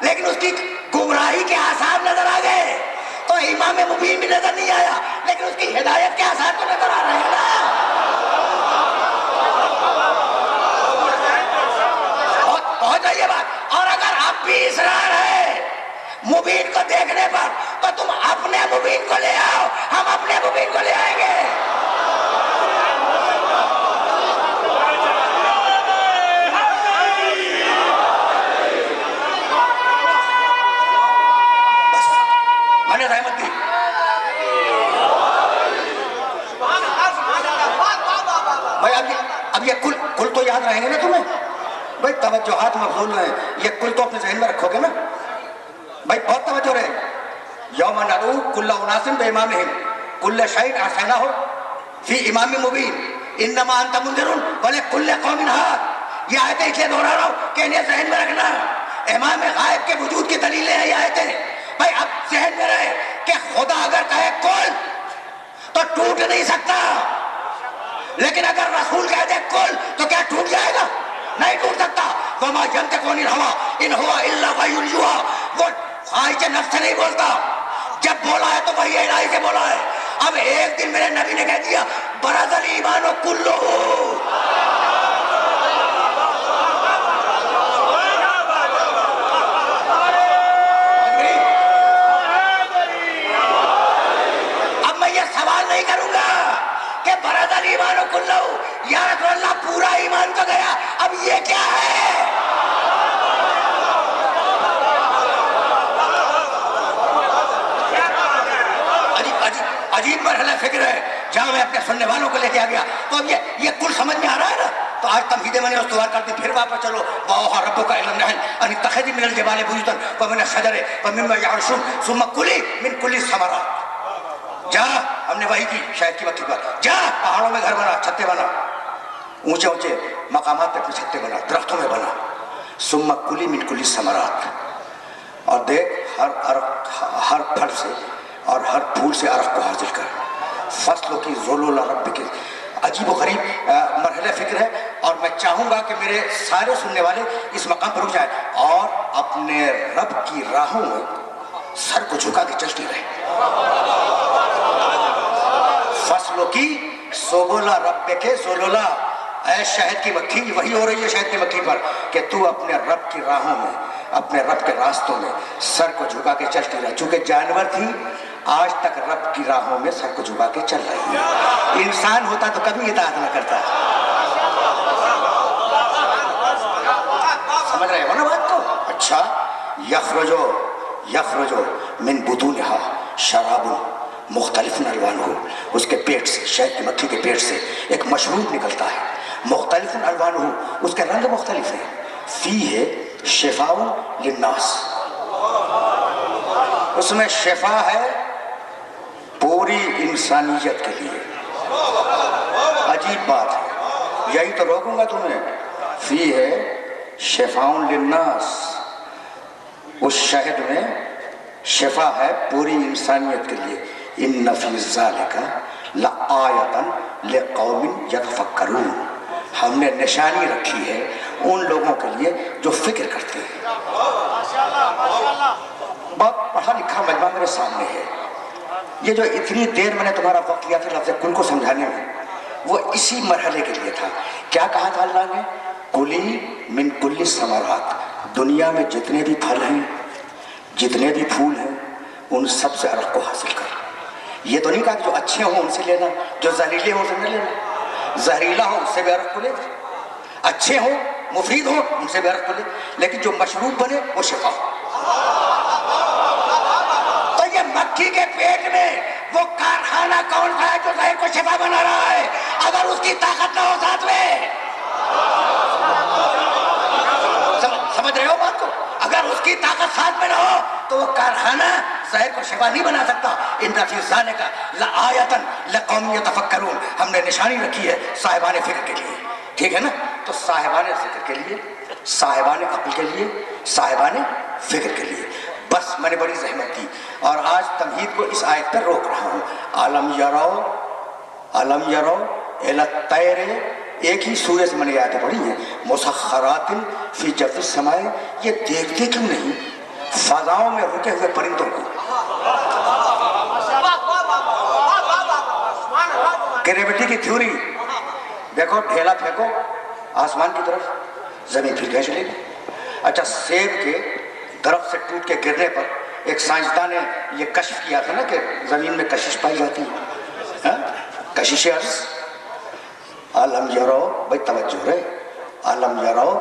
لیکن اس کی گمراہی کے آثار نظر آ گئے. تو امام مبین بھی نظر نہیں آیا لیکن اس کی ہدایت کے آثار تو نظر آ رہے ہیں نا. پہنچ رہی ہے بات. اور اگر اب بھی اصرار ہے مبین کو دیکھنے پر تو تم اپنے مبین کو لے آؤ، ہم اپنے مبین کو لے آئیں گے. بس میں نے رحمت دی. بھائی اب یہ کل تو یاد رہیں گے نا تمہیں؟ بھائی توجہات مبذول ہیں، یہ کل تو اپنے ذہن میں رکھو گے نا بھائی. بہت توجہ رہے. یوم ندعو کل اناس بامامہم کل شیء احصیناہ فی امام مبین انما انت منذر ولکل قوم ہاد. یہ آیتیں اس لیے دہرا رہا ہوں کہ انہیں ذہن میں رکھنا. امام غائب کے وجود کی دلیلیں ہیں یہ آیتیں. بھائی اب ذہن میں رہے کہ خدا اگر کہے کل تو ٹوٹ نہیں سکتا، لیکن اگر رسول کہہ دے کل تو کیا ٹوٹ جائے گا؟ نہیں ٹوٹ سکتا. وما ينطق عن الهوى ان هو الا وحی یوحی. وہ خواہش نفس سے نہیں بولتا، جب بولا ہے تو وحی الہی سے بولا ہے. اب ایک دن میرے نبی نے کہہ دیا برز الایمان کلہ. اب میں یہ سوال نہیں کروں گا کہ برز الایمان کلہ یا رسول اللہ پورا ایمان تو گیا، اب یہ کیا ہے؟ عجیب مرحلہ فکر ہے جہاں میں اپنے سننے والوں کو لے کے آ گیا. تو اب یہ کل سمجھ میں آ رہا ہے نا. تو آج تمہیدیں میں نے استوار کر دی. پھر واپس چلو. وَأَوْحَىٰ رَبُّكَ إِلَى النَّحْلِ أَنِ اتَّخِذِي مِنَ الْجِبَالِ بُيُوتًا وَمِنَ الشَّجَرِ وَمِمَّا يَعْرُشُونَ ثُمَّ كُلِي مِن كُلِّ الثَّمَرَاتِ. جا، ہم نے وحی کی شاید کی وقت پر، جا پہاڑوں میں گھر بنا، چھتے بنا، اونچے اونچے مقامات پہ اپنے چھتے بنا، درختوں میں بنا. ثُمَّ كُلِي مِن كُلِّ الثَّمَرَاتِ. اور دیکھ ہر پھل سے اور ہر پھول سے عرق کو حاصل کر. فصلوں کی ذلول رب کے. عجیب و غریب مرحلہ فکر ہے. اور میں چاہوں گا کہ میرے سارے سننے والے اس مقام پر رک جائیں اور اپنے رب کی راہوں میں سر کو جھکا کے چلتی رہے. فصلوں کی سوبولا رب کے زلولا، اے شہد کی مکھی، وہی ہو رہی ہے شہد کی مکھی پر کہ تو اپنے رب کی راہوں میں، اپنے رب کے راستوں میں سر کو جھکا کے چلتی رہے. چونکہ جانور تھی، آج تک رب کی راہوں میں سر کو جھکا کے چل رہی ہے. انسان ہوتا تو کبھی اطاعت نہ کرتا. سمجھ رہے ہو نا بات کو؟ اچھا، یخرجو من بطونہا شراب مختلف الوانہ، اس کے پیٹ سے، شہد کی مکھی کے پیٹ سے ایک مشروب نکلتا ہے، مختلف الوانہ، اس کے رنگ مختلف ہیں. فیہ شفاء للناس، اس میں شفا ہے پوری انسانیت کے لیے. عجیب بات ہے، یہی تو روکوں گا تمہیں. فیہ شفاء للناس، اس شہد میں شفا ہے پوری انسانیت کے لیے. ان فی ذالک لآیۃ لقوم یتفکرون، ہم نے نشانی رکھی ہے ان لوگوں کے لیے جو فکر کرتے ہیں. بہت پڑھا لکھا مجمع میرے سامنے ہے. یہ جو اتنی دیر میں نے تمہارا وقت لیا تھا لفظ کل کو سمجھانے میں، وہ اسی مرحلے کے لیے تھا. کیا کہا تھا اللہ نے؟ کلی من کل الثمرات، دنیا میں جتنے بھی پھل ہیں، جتنے بھی پھول ہیں، ان سب سے ارق کو حاصل کر. یہ تو نہیں کہا کہ جو اچھے ہوں ان سے لینا، جو زہریلے ہوں ان سے نہ لینا. زہریلا ہو اس سے بھی ارق کو لے، اچھے ہوں مفید ہوں ان سے بھی ارق کو لے، لیکن جو مشروب بنے وہ شفا ہو. تو یہ مکھی کے پیٹ میں وہ کارخانہ کون سا ہے جو زہر کو شفا بنا رہا ہے؟ اگر اس کی طاقت نہ ہو ساتھ میں، سمجھ رہے ہو بات کو؟ اگر اس کی طاقت ساتھ میں نہ ہو تو وہ کارخانہ زہر کو شفا نہیں بنا سکتا. ان فی ذالک لآیۃ لقوم یتفکرون، ہم نے نشانی رکھی ہے صاحبان فکر کے لیے. ٹھیک ہے نا؟ تو صاحبان ذکر کے لیے، صاحبان عقل کے لیے، صاحبان فکر کے لیے. بس میں نے بڑی زحمت دی اور آج تمہید کو اس آیت پر روک رہا ہوں. علم یرو الی الطیر، ایک ہی سورہ سے میں نے آیتیں پڑھی ہیں. مسخرات فی جو السماء، یہ دیکھتے کیوں نہیں فضاؤں میں رکے ہوئے پرندوں کو؟ گریویٹی کی تھیوری دیکھو، ڈھیلا پھینکو آسمان کی طرف، زمین پھر کہیں چلے گی. اچھا، سیب کے درخت سے ٹوٹ کے گرنے پر ایک سائنسدان نے یہ کشف کیا تھا نا کہ زمین میں کشش پائی جاتی ہے، کشش ارض. علم یرو، بھائی توجہ رہے، علم یرو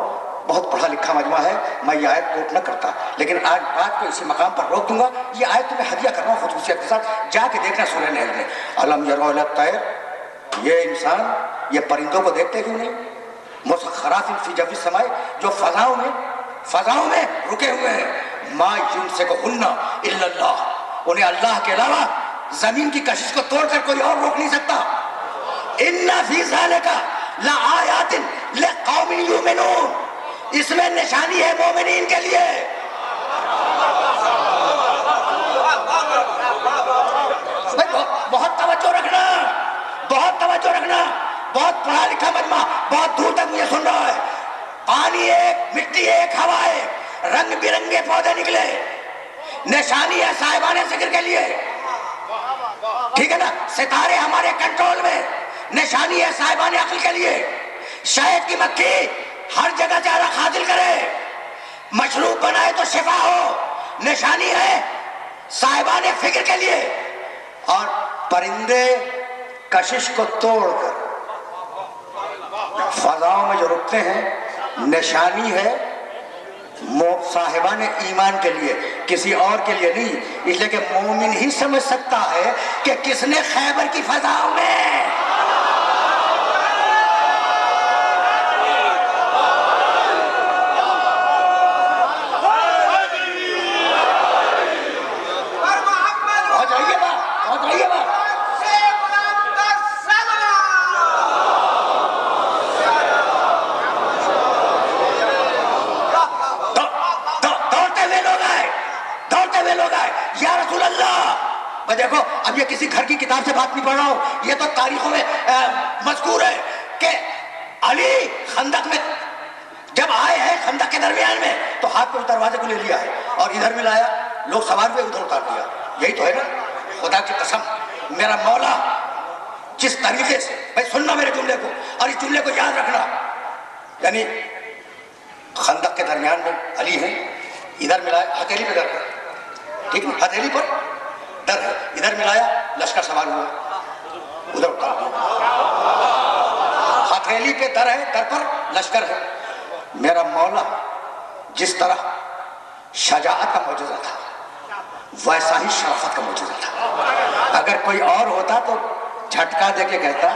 بہت پڑھا لکھا مجمع ہے، میں یہ آیت کوٹ نہ کرتا، لیکن آج بات کو اسی مقام پر روک دوں گا. یہ آیت تمہیں ہدیہ کر رہا ہوں خصوصیت کے ساتھ، جا کے دیکھنا سورہ نحل میں. علم یرو الی الطیر، یہ انسان یہ پرندوں کو دیکھتے کیوں نہیں؟ مسخرات فی جو السماء، جو فضاؤں میں رکے ہوئے ہیں. ما یمسکہن الا اللہ، انہیں اللہ کے علاوہ زمین کی کشش کو توڑ کر کوئی اور روک نہیں سکتا. ان فی ذالک لآیات لقوم یؤمنون، اس میں نشانی ہے مومنین کے لیے. بہت توجہ رکھنا، بہت توجہ رکھنا. بہت پڑھا لکھا مجمع بہت دور تک مجھے سن رہا ہے. پانی ایک، مٹی ایک، ہوا ایک، رنگ برنگے پودے نکلے، نشانی ہے صاحبان ذکر کے لیے. ٹھیک ہے نا؟ ستارے ہمارے کنٹرول میں، نشانی ہے صاحبان عقل کے لیے. شہد کی مکھی ہر جگہ سے عرق حاصل کرے، مشروب بنائے تو شفا ہو، نشانی ہے صاحبان فکر کے لیے. اور پرندے کشش کو توڑ کر فضاؤں میں جو رکتے ہیں، نشانی ہے صاحبان ایمان کے لیے، کسی اور کے لیے نہیں. اس لیے کہ مومن ہی سمجھ سکتا ہے کہ کس نے خیبر کی فضاؤں میں دیکھو. اب یہ کسی گھر کی کتاب سے بات نہیں پڑھ رہا ہوں، یہ تو تاریخوں میں مذکور ہے کہ علی خندق میں جب آئے ہیں، خندق کے درمیان میں، تو ہاتھ پہ اس دروازے کو لے لیا ہے اور ادھر بھی لایا لوگ سوار ہوئے ادھر اتار دیا. یہی تو ہے نا. خدا کی قسم میرا مولا جس طریقے سے, بھائی سننا میرے جملے کو اور اس جملے کو یاد رکھنا, یعنی خندق کے درمیان میں علی ہے, ادھر ملایا ہتھیلی پہ در ہے, ٹھیک ہے, ہتھیلی پر در ہے, ادھر ملایا لشکر سوار ہوا, ادھر اتار دیا. ہتھیلی پہ در ہے, در پر لشکر ہے. میرا مولا جس طرح شجاعت کا معجزہ تھا ویسا ہی شرافت کا معجزہ تھا. اگر کوئی اور ہوتا تو جھٹکا دے کے کہتا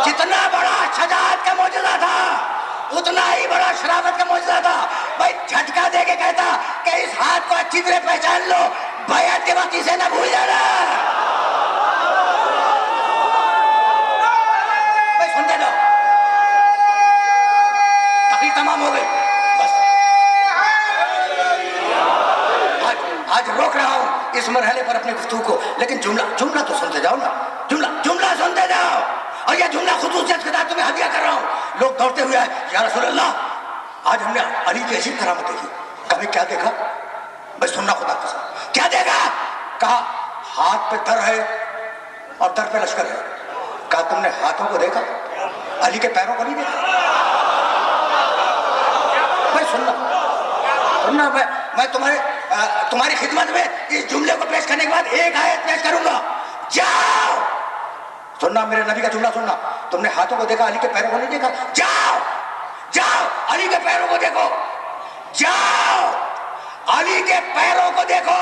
جتنا بڑا شجاعت کا معجزہ تھا اتنا ہی بڑا شرافت کا معجزہ تھا. بھائی جھٹکا دے کے کہتا کہ اس ہاتھ کو اچھی طرح پہچان لو, بیعت کے وقت اسے نہ بھول جانا. بھائی سنتے جاؤ, تقریر تمام ہو گئی بس. آج روک رہا ہوں اس مرحلے پر اپنے گفتگو کو, لیکن جملہ تو سنتے جاؤ نا, جملہ سنتے جاؤ. اور یہ جملہ خصوصیت کے ساتھ تمہیں ہدیہ کر رہا ہوں. لوگ دوڑتے ہوئے آئے, یا رسول اللہ آج ہم نے علی کی عجیب کرامت دیکھی. کبھی کیا دیکھا؟ بھائی سننا خدا کا قسم, کیا دیکھا؟ کہا ہاتھ پہ در ہے اور در پہ لشکر ہے. کہا تم نے ہاتھوں کو دیکھا, علی کے پیروں کو نہیں دیکھا؟ بھائی سننا, میں تمہاری خدمت میں اس جملے کو پیش کرنے کے بعد ایک آیت پیش کروں گا. جاؤ سننا, میرے نبی کا جملہ سننا. تم نے ہاتھوں کو دیکھا, علی کے پیروں کو نہیں دیکھا؟ جاؤ علی کے پیروں کو دیکھو, جاؤ علی کے پیروں کو دیکھو.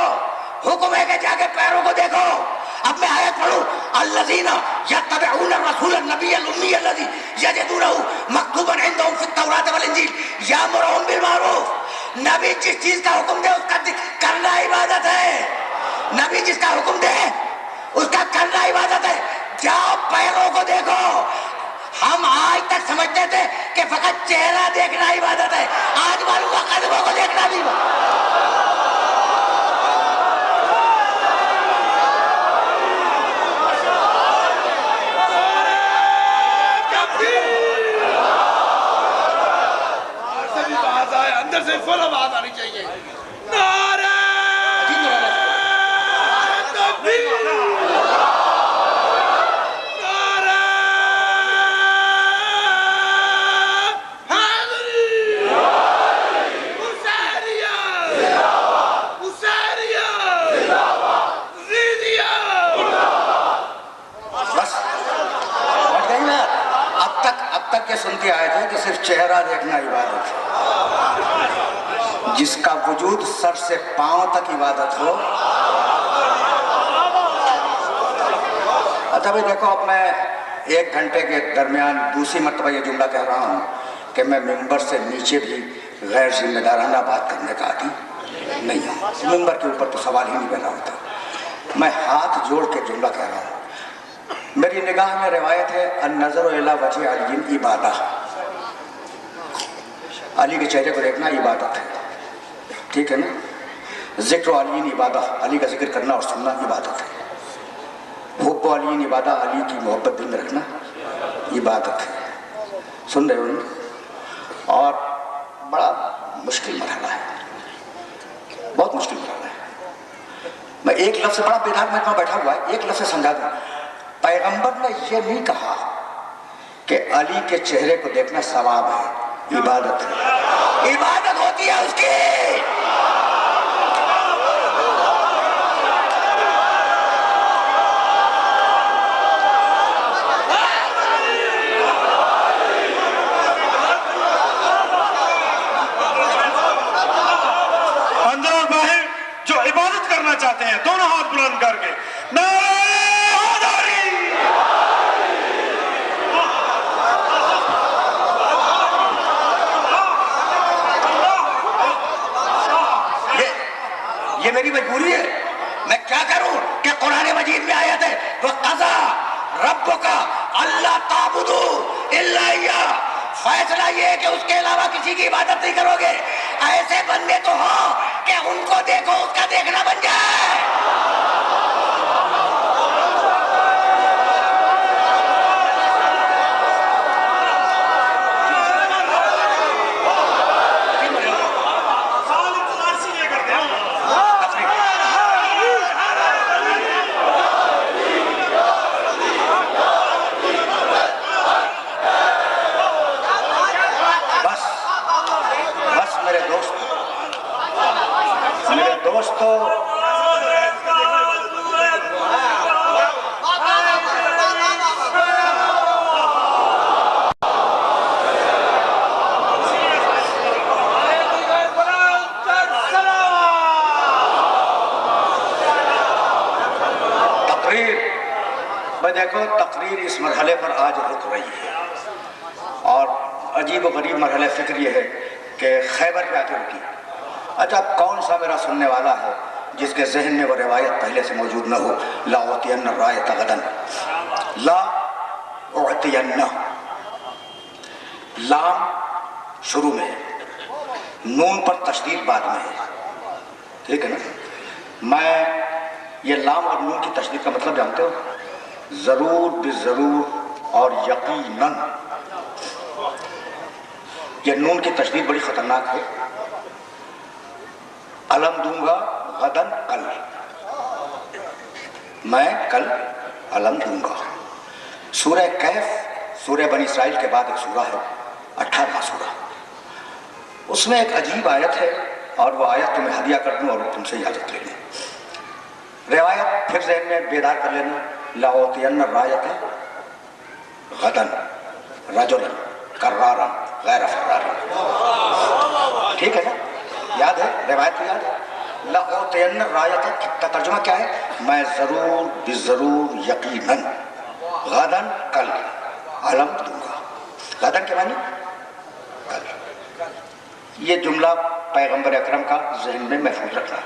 حکم ہے کہ جا کے پیروں کو دیکھو. اب میں آیت پڑھوں, الذین یتبعون الرسول النبی الامی الذی یجدونہ مکتوبا عندہم فی التوراۃ والانجیل یامرہم بالمعروف. نبی جس چیز کا حکم دے اس کا کرنا عبادت ہے. نبی جس کا حکم دے اس کا کرنا عبادت ہے. جاؤ پیروں کو دیکھو. ہم آج تک سمجھتے تھے کہ فقط چہرہ دیکھنا عبادت ہے, آج معلوم ہوا قدموں کو دیکھنا بھی. اندر سے فل آواز آنی چاہیے. نعرہ تکبیر, نعرہ حیدری, حسینیہ, حسینیہ, زیدیہ. بس بڑھ گئی نا. اب تک یہ سنتے آئے تھے کہ صرف چہرہ دیکھنا عبادت ہے. جس کا وجود سر سے پاؤں تک عبادت ہو. اچھا بھائی دیکھو, اب میں 1 گھنٹے کے درمیان دوسری مرتبہ یہ جملہ کہہ رہا ہوں کہ میں ممبر سے نیچے بھی غیر ذمہ دارانہ بات کرنے کا عادی نہیں ہوں. ممبر کے اوپر تو سوال ہی نہیں پیدا ہوتا. میں ہاتھ جوڑ کے جملہ کہہ رہا ہوں. میری نگاہ میں روایت ہے, النظر الی وجہ علی عبادہ, علی کے چہرے کو دیکھنا عبادت ہے. ٹھیک ہے نا. ذکر علی عبادہ, علی کا ذکر کرنا اور سننا عبادت ہے. حب علی عبادہ, علی کی محبت دل میں رکھنا عبادت ہے. سن رہے ہو نا. اور بڑا مشکل مرحلہ ہے, بہت مشکل مرحلہ ہے. میں ایک لفظ سے, بڑا بیدار مجمع بیٹھا ہوا ہے, ایک لفظ سے سمجھا دوں. پیغمبر نے یہ نہیں کہا کہ علی کے چہرے کو دیکھنا ثواب ہے, عبادت ہے. عبادت ہوتی ہے اس کی. اندر اور باہر جو عبادت کرنا چاہتے ہیں دونوں ہاتھ بلند کر کے نعرہ حیدری. یہ میری مجبوری ہے. میں کیا کروں کہ قرآن مجید میں آیت ہے وَقَضَى رَبُّكَ أَلَّا تَعْبُدُوا إِلَّا إِيَّاهُ. فیصلہ یہ ہے کہ اس کے علاوہ کسی کی عبادت نہیں کرو گے. ایسے بندے تو ہوں کہ ان کو دیکھو اس کا دیکھنا بن جائے. دوستو دیکھو تقریر اس مرحلے پر آج رک رہی ہے، اور عجیب و غریب مرحلہ فکر یہ ہے کہ خیبر پہ آ کے رکی۔ اچھا کون سا میرا سننے والا ہے جس کے ذہن میں وہ روایت پہلے سے موجود نہ ہو؟ لا اعطین الرایۃ غدا، لا اعطین، لام شروع میں ہے، نون پر تشدید بعد میں ہے، ٹھیک ہے نا؟ میں یہ لام اور نون کی تشدید کا مطلب جانتے ہو؟ ضرور بضرور اور یقیناً۔ یہ نون کی تشدید بڑی خطرناک ہے۔ علم دوں گا غدن، کل، میں کل علم دوں گا۔ سورہ کہف سورہ بنی اسرائیل کے بعد ایک سورہ ہے، 18واں سورہ، اس میں ایک عجیب آیت ہے، اور وہ آیت تمہیں ہدیہ کر دوں اور تم سے اجازت لے لوں۔ روایت پھر ذہن میں بیدار کر لینا، لا اعطین الرایۃ غدا رجلا کرارا غیر فرارا، ٹھیک ہے نا؟ یاد ہے روایت؟ یاد ہے؟ لا اعطین الرایۃ کا ترجمہ کیا ہے؟ میں ضرور بضرور یقیناً غدا، کل، علم دوں گا۔ غدا کے معنی کل۔ یہ جملہ پیغمبر اکرم کا ذہن میں محفوظ رکھنا۔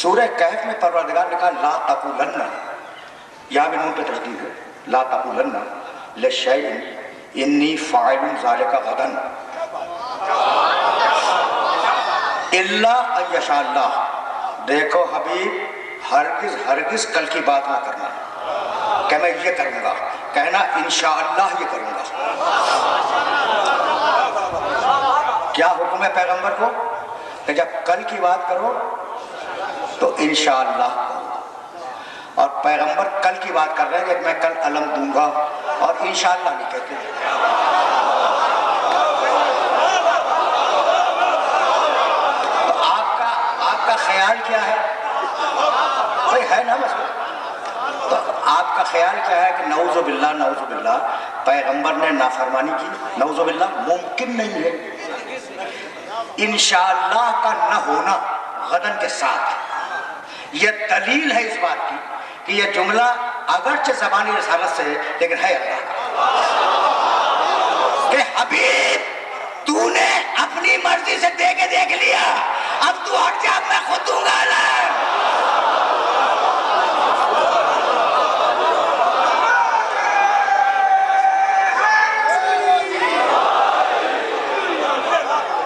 سورہ کہف میں پروردگار نے کہا لا تقولن، یہاں بھی نون پہ تشدید ہے، لا تقولن لشیء انی فاعل ذلک غدا الا ان یشاء اللہ۔ دیکھو حبیب، ہرگز ہرگز کل کی بات نہ کرنا کہ میں یہ کروں گا، کہنا انشاءاللہ یہ کروں گا۔ کیا حکم ہے پیغمبر کو؟ کہ جب کل کی بات کرو تو انشاءاللہ کہو، اور پیغمبر کل کی بات کر رہے ہیں کہ میں کل علم دوں گا، اور انشاءاللہ نہیں کہتے۔ تو آپ کا خیال کیا ہے؟ بھائی ہے نا مسئلہ؟ تو آپ کا خیال کیا ہے کہ نعوذ باللہ نعوذ باللہ پیغمبر نے نافرمانی کی؟ نعوذ باللہ ممکن نہیں ہے۔ انشاءاللہ کا نہ ہونا غدن کے ساتھ یہ دلیل ہے اس بات کی کہ یہ جملہ اگرچہ زبانی رسالت سے ہے لیکن ہے اللہ کا، کہ حبیب تو نے اپنی مرضی سے دے کے دیکھ لیا، اب تو ہٹ جا، میں خود دوں گا۔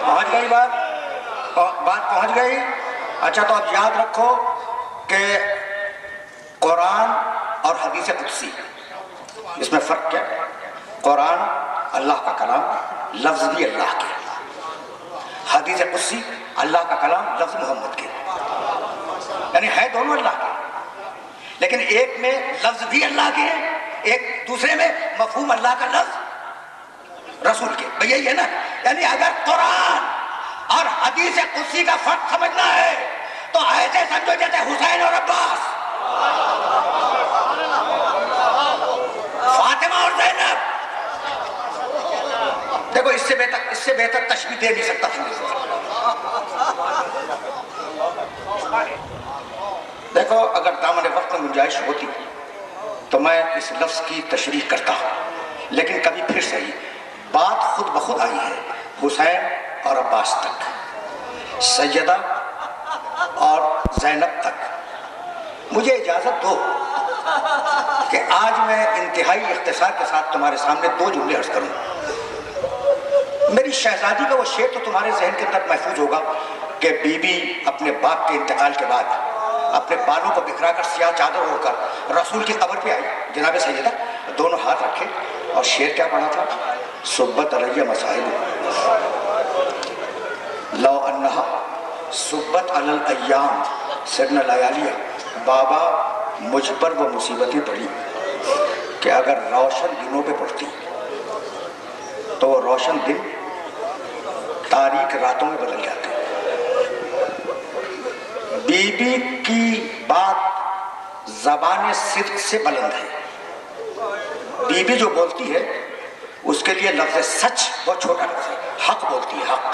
پہنچ گئی بات پہنچ گئی؟ اچھا تو اب یاد رکھو کہ قرآن اور حدیث قدسی، اس میں فرق کیا ہے؟ قرآن اللہ کا کلام، لفظ بھی اللہ کے، حدیث قدسی اللہ کا کلام، لفظ محمد کے، یعنی ہے دونوں اللہ کے، لیکن ایک میں لفظ بھی اللہ کے ہیں، ایک دوسرے میں مفہوم اللہ کا لفظ رسول کے۔ بھئی یہی ہے نا؟ یعنی اگر قرآن اور حدیث قدسی کا فرق سمجھنا ہے تو ایسے سمجھو جیسے حسین اور عباس، فاطمہ اور زینب۔ دیکھو اس سے بہتر تشبیہ دے نہیں سکتا۔ دیکھو اگر دامن وقت میں گنجائش ہوتی تو میں اس لفظ کی تشریح کرتا، لیکن کبھی پھر صحیح بات خود بخود آئی ہے حسین اور عباس تک، سیدہ اور زینب تک۔ مجھے اجازت دو کہ آج میں انتہائی اختصار کے ساتھ تمہارے سامنے دو جملے عرض کروں۔ میری شہزادی کا وہ شعر تو تمہارے ذہن کے اندر محفوظ ہوگا کہ بی بی اپنے باپ کے انتقال کے بعد اپنے بالوں کو بکھرا کر سیاہ چادر اوڑھ کر رسول کی قبر پہ آئی، جناب سیدہ، دونوں ہاتھ رکھے اور شعر کیا پڑھا تھا؟ صبت علیہ مسائل لو انہا صبت علی الایام سرنا لیالیہ، بابا مجھ پر وہ مصیبتیں پڑی کہ اگر روشن دنوں پہ پڑتی تو وہ روشن دن تاریک راتوں میں بدل جاتے۔ بی بی کی بات زبان صدق سے بلند ہے. بی بی جو بولتی ہے اس کے لیے لفظ سچ بہت چھوٹا لفظ ہے. حق بولتی ہے، حق.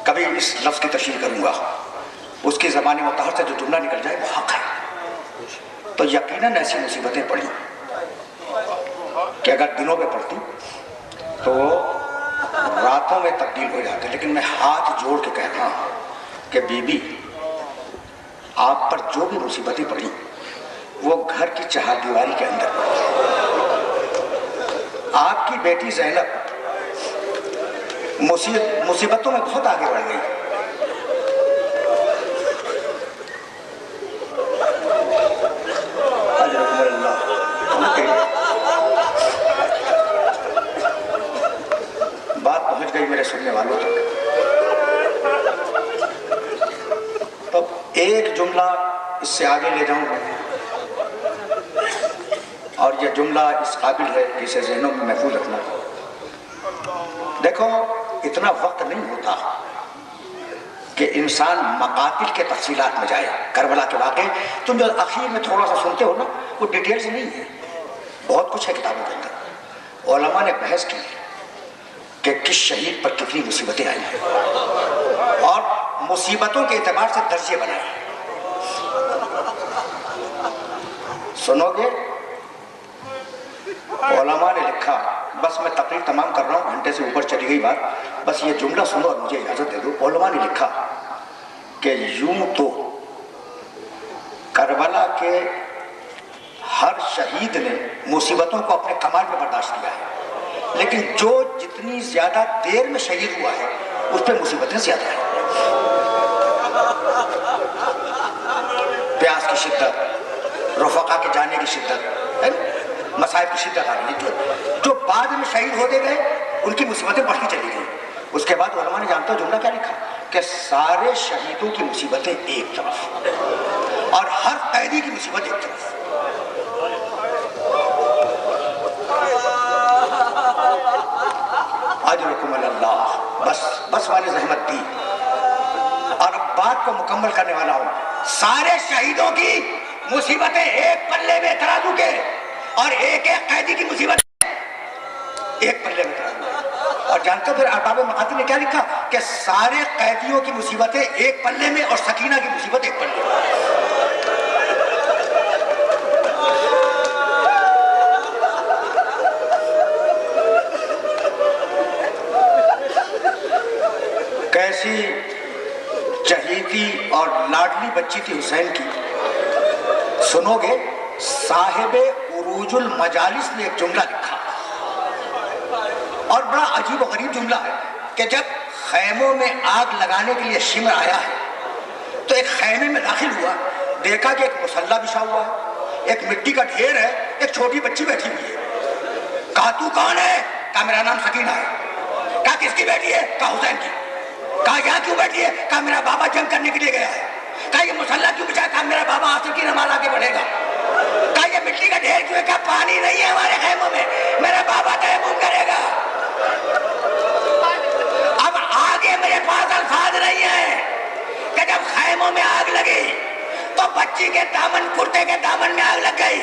کبھی اس لفظ کی تشریح کروں گا. اس کی زبان مطہر سے جو جملہ نکل جائے وہ حق ہے. تو یقیناً ایسی مصیبتیں پڑی کہ اگر دنوں میں پڑتی تو راتوں میں تبدیل ہو جاتے. لیکن میں ہاتھ جوڑ کے کہتا ہوں کہ بی بی آپ پر جو بھی مصیبتیں پڑی وہ گھر کی چہار دیواری کے اندر پڑی. آپ کی بیٹی زینب مصیبتوں میں بہت آگے بڑھ گئی. بات پہنچ گئی میرے سننے والوں تک. تو ایک جملہ اس سے آگے لے جاؤں گا اور یہ جملہ اس قابل ہے جسے ذہنوں میں محفوظ رکھنا. دیکھو اتنا وقت نہیں ہوتا کہ انسان مقاتل کے تفصیلات میں جائے. کربلا کے واقعے تم جو اخیر میں تھوڑا سا سنتے ہو نا وہ ڈیٹیل سے نہیں ہے، بہت کچھ ہے کتابوں کے اندر. علماء نے بحث کی کہ کس شہید پر کتنی مصیبتیں آئی ہیں اور مصیبتوں کے اعتبار سے درجے بنائے. سنو گے؟ علماء نے لکھا، بس میں تقریر تمام کر رہا ہوں، گھنٹے سے اوپر چلی گئی بات، بس یہ جملہ سنو اور مجھے اجازت دے دو. علماء نے لکھا کہ یوں تو کربلا کے ہر شہید نے مصیبتوں کو اپنے کمال میں برداشت کیا ہے، لیکن جو جتنی زیادہ دیر میں شہید ہوا ہے اس پہ مصیبتیں زیادہ ہیں. پیاس کی شدت، رفقا کے جانے کی شدت، مصائب کی شدت آ رہی. جو بعد میں شہید ہوتے گئے ان کی مصیبتیں بڑھتی چلی گئی. اس کے بعد علماء نے جانتا جملہ کیا لکھا کہ سارے شہیدوں کی مصیبتیں ایک طرف اور ہر قیدی کی مصیبت ایک طرف. اجرکم اللہ. بس میں نے زحمت دی اور اب بات کو مکمل کرنے والا ہوں. سارے شہیدوں کی مصیبتیں ایک پلے میں ترازو کے اور ایک ایک قیدی کی مصیبت ایک پلے میں ترازو. اور جانتے ہو پھر ارباب مقاتل نے کیا لکھا کہ سارے قیدیوں کی مصیبتیں ایک پلے میں اور سکینہ کی مصیبت ایک پلے میں. کیسی چہیتی اور لاڈلی بچی تھی حسین کی. سنو گے؟ صاحب عروج المجالس نے ایک جملہ لکھا اور بڑا عجیب و غریب جملہ ہے کہ جب خیموں میں آگ لگانے کے لیے شمر آیا ہے تو ایک خیمے میں داخل ہوا، دیکھا کہ ایک مسلح بچھا ہوا ہے، ایک مٹی کا ڈھیر ہے، ایک چھوٹی بچی بیٹھی ہوئی ہے. کہا تو کون ہے؟ کہا میرا نام سکینہ ہے. کہا کس کی بیٹی ہے؟ کہا حسین کی. کہا یہاں کیوں بیٹھی ہے؟ کہا میرا بابا جنگ کرنے کے لیے گیا ہے. کہا یہ مسلح کیوں بچھا؟ کہا میرا بابا عصر کی نماز آ کے پڑھے گا. کہا یہ مٹی کا ڈھیر کیوں ہے؟ کہا پانی نہیں ہے ہمارے خیموں میں، میرا بابا تیمم کرے گا. اب آگے میرے پاس الفاظ نہیں ہیں کہ جب خیموں میں آگ لگی تو بچی کے دامن، کرتے کے دامن میں آگ لگ گئی.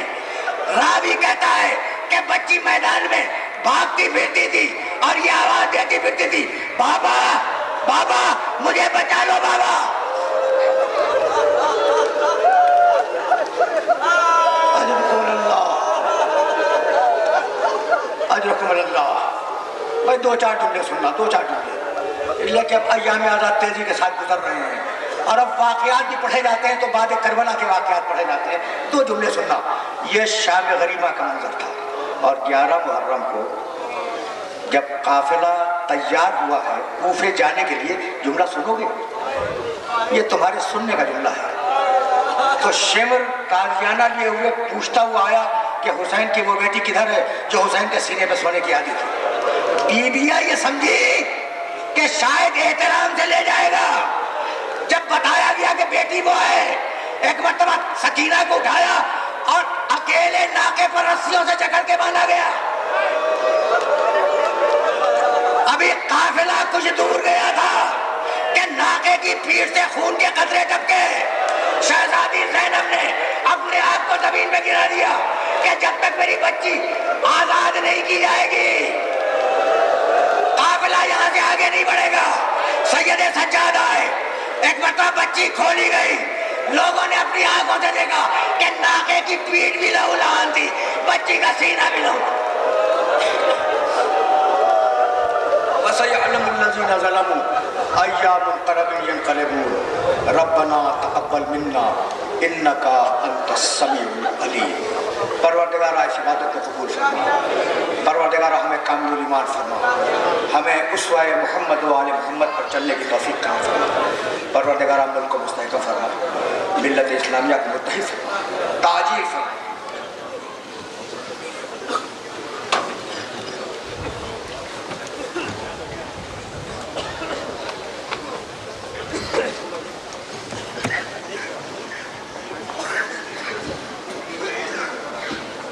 راوی کہتا ہے کہ بچی میدان میں بھاگتی پھرتی تھی اور یہ آواز دیتی پھرتی تھی، بابا بابا مجھے بچا لو بابا. اجرکم اللہ. بھائی دو چار جملے سننا، دو چار جملے، لیکن اب ایام آزاد تیزی کے ساتھ گزر رہے ہیں اور اب واقعات بھی پڑھے جاتے ہیں تو بعد کربلا کے واقعات پڑھے جاتے ہیں. دو جملے سننا. یہ شام غریبہ کا منظر تھا اور 11 محرم کو جب قافلہ تیار ہوا ہے کوفے جانے کے لیے، جملہ سنو گے؟ یہ تمہارے سننے کا جملہ ہے. تو شمر تازیانہ لیے ہوئے پوچھتا ہوا آیا کہ حسین کی وہ بیٹی کدھر ہے جو حسین کے سینے پہ سونے کی عادت تھی. بیویاں یہ سمجھی کہ شاید احترام سے لے جائے گا. جب بتایا گیا کہ بیٹی وہ ہے، ایک مرتبہ سکینہ کو اٹھایا اور اکیلے ناکے پر رسیوں سے جکڑ کے باندھا گیا. ابھی قافلہ کچھ دور گیا تھا کہ ناکے کی پیٹ سے خون خون کے قطرے ٹپکے. شہزادی زینب نے اپنے آپ کو زمین پہ گرا دیا کہ جب تک میری بچی آزاد نہیں کی جائے گی قافلہ یہاں سے آگے نہیں بڑھے گا. سید سجاد آئے, ایک مرتبہ بچی کھولی گئی, لوگوں نے اپنی آنکھوں سے دیکھا کہ ناکے کی پیٹھ بھی لہولہان تھی, بچی کا سینہ بھی لہولہان. وَسَيَعْلَمُ الَّذِينَ ظَلَمُوا أَيَّ مُنقَلَبٍ يَنقَلِبُونَ رَبَّنَا تَقَبَّلْ مِنَّا إِنَّكَ أَنْتَ السَّمِيعُ الْعَلِيمُ. پروردگارہ اس عبادت کو قبول فرما, پروردگارہ ہمیں کامل ایمان فرما, ہمیں اسوہ محمد و آل محمد پر چلنے کی توفیق عطا فرما. پروردگارہ ملک کو مستحکم فرما, ملت اسلامیہ کو متحد فرما, تاجیل فرما.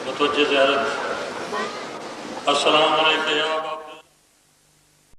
متوجہ زیارت السلام علیکم.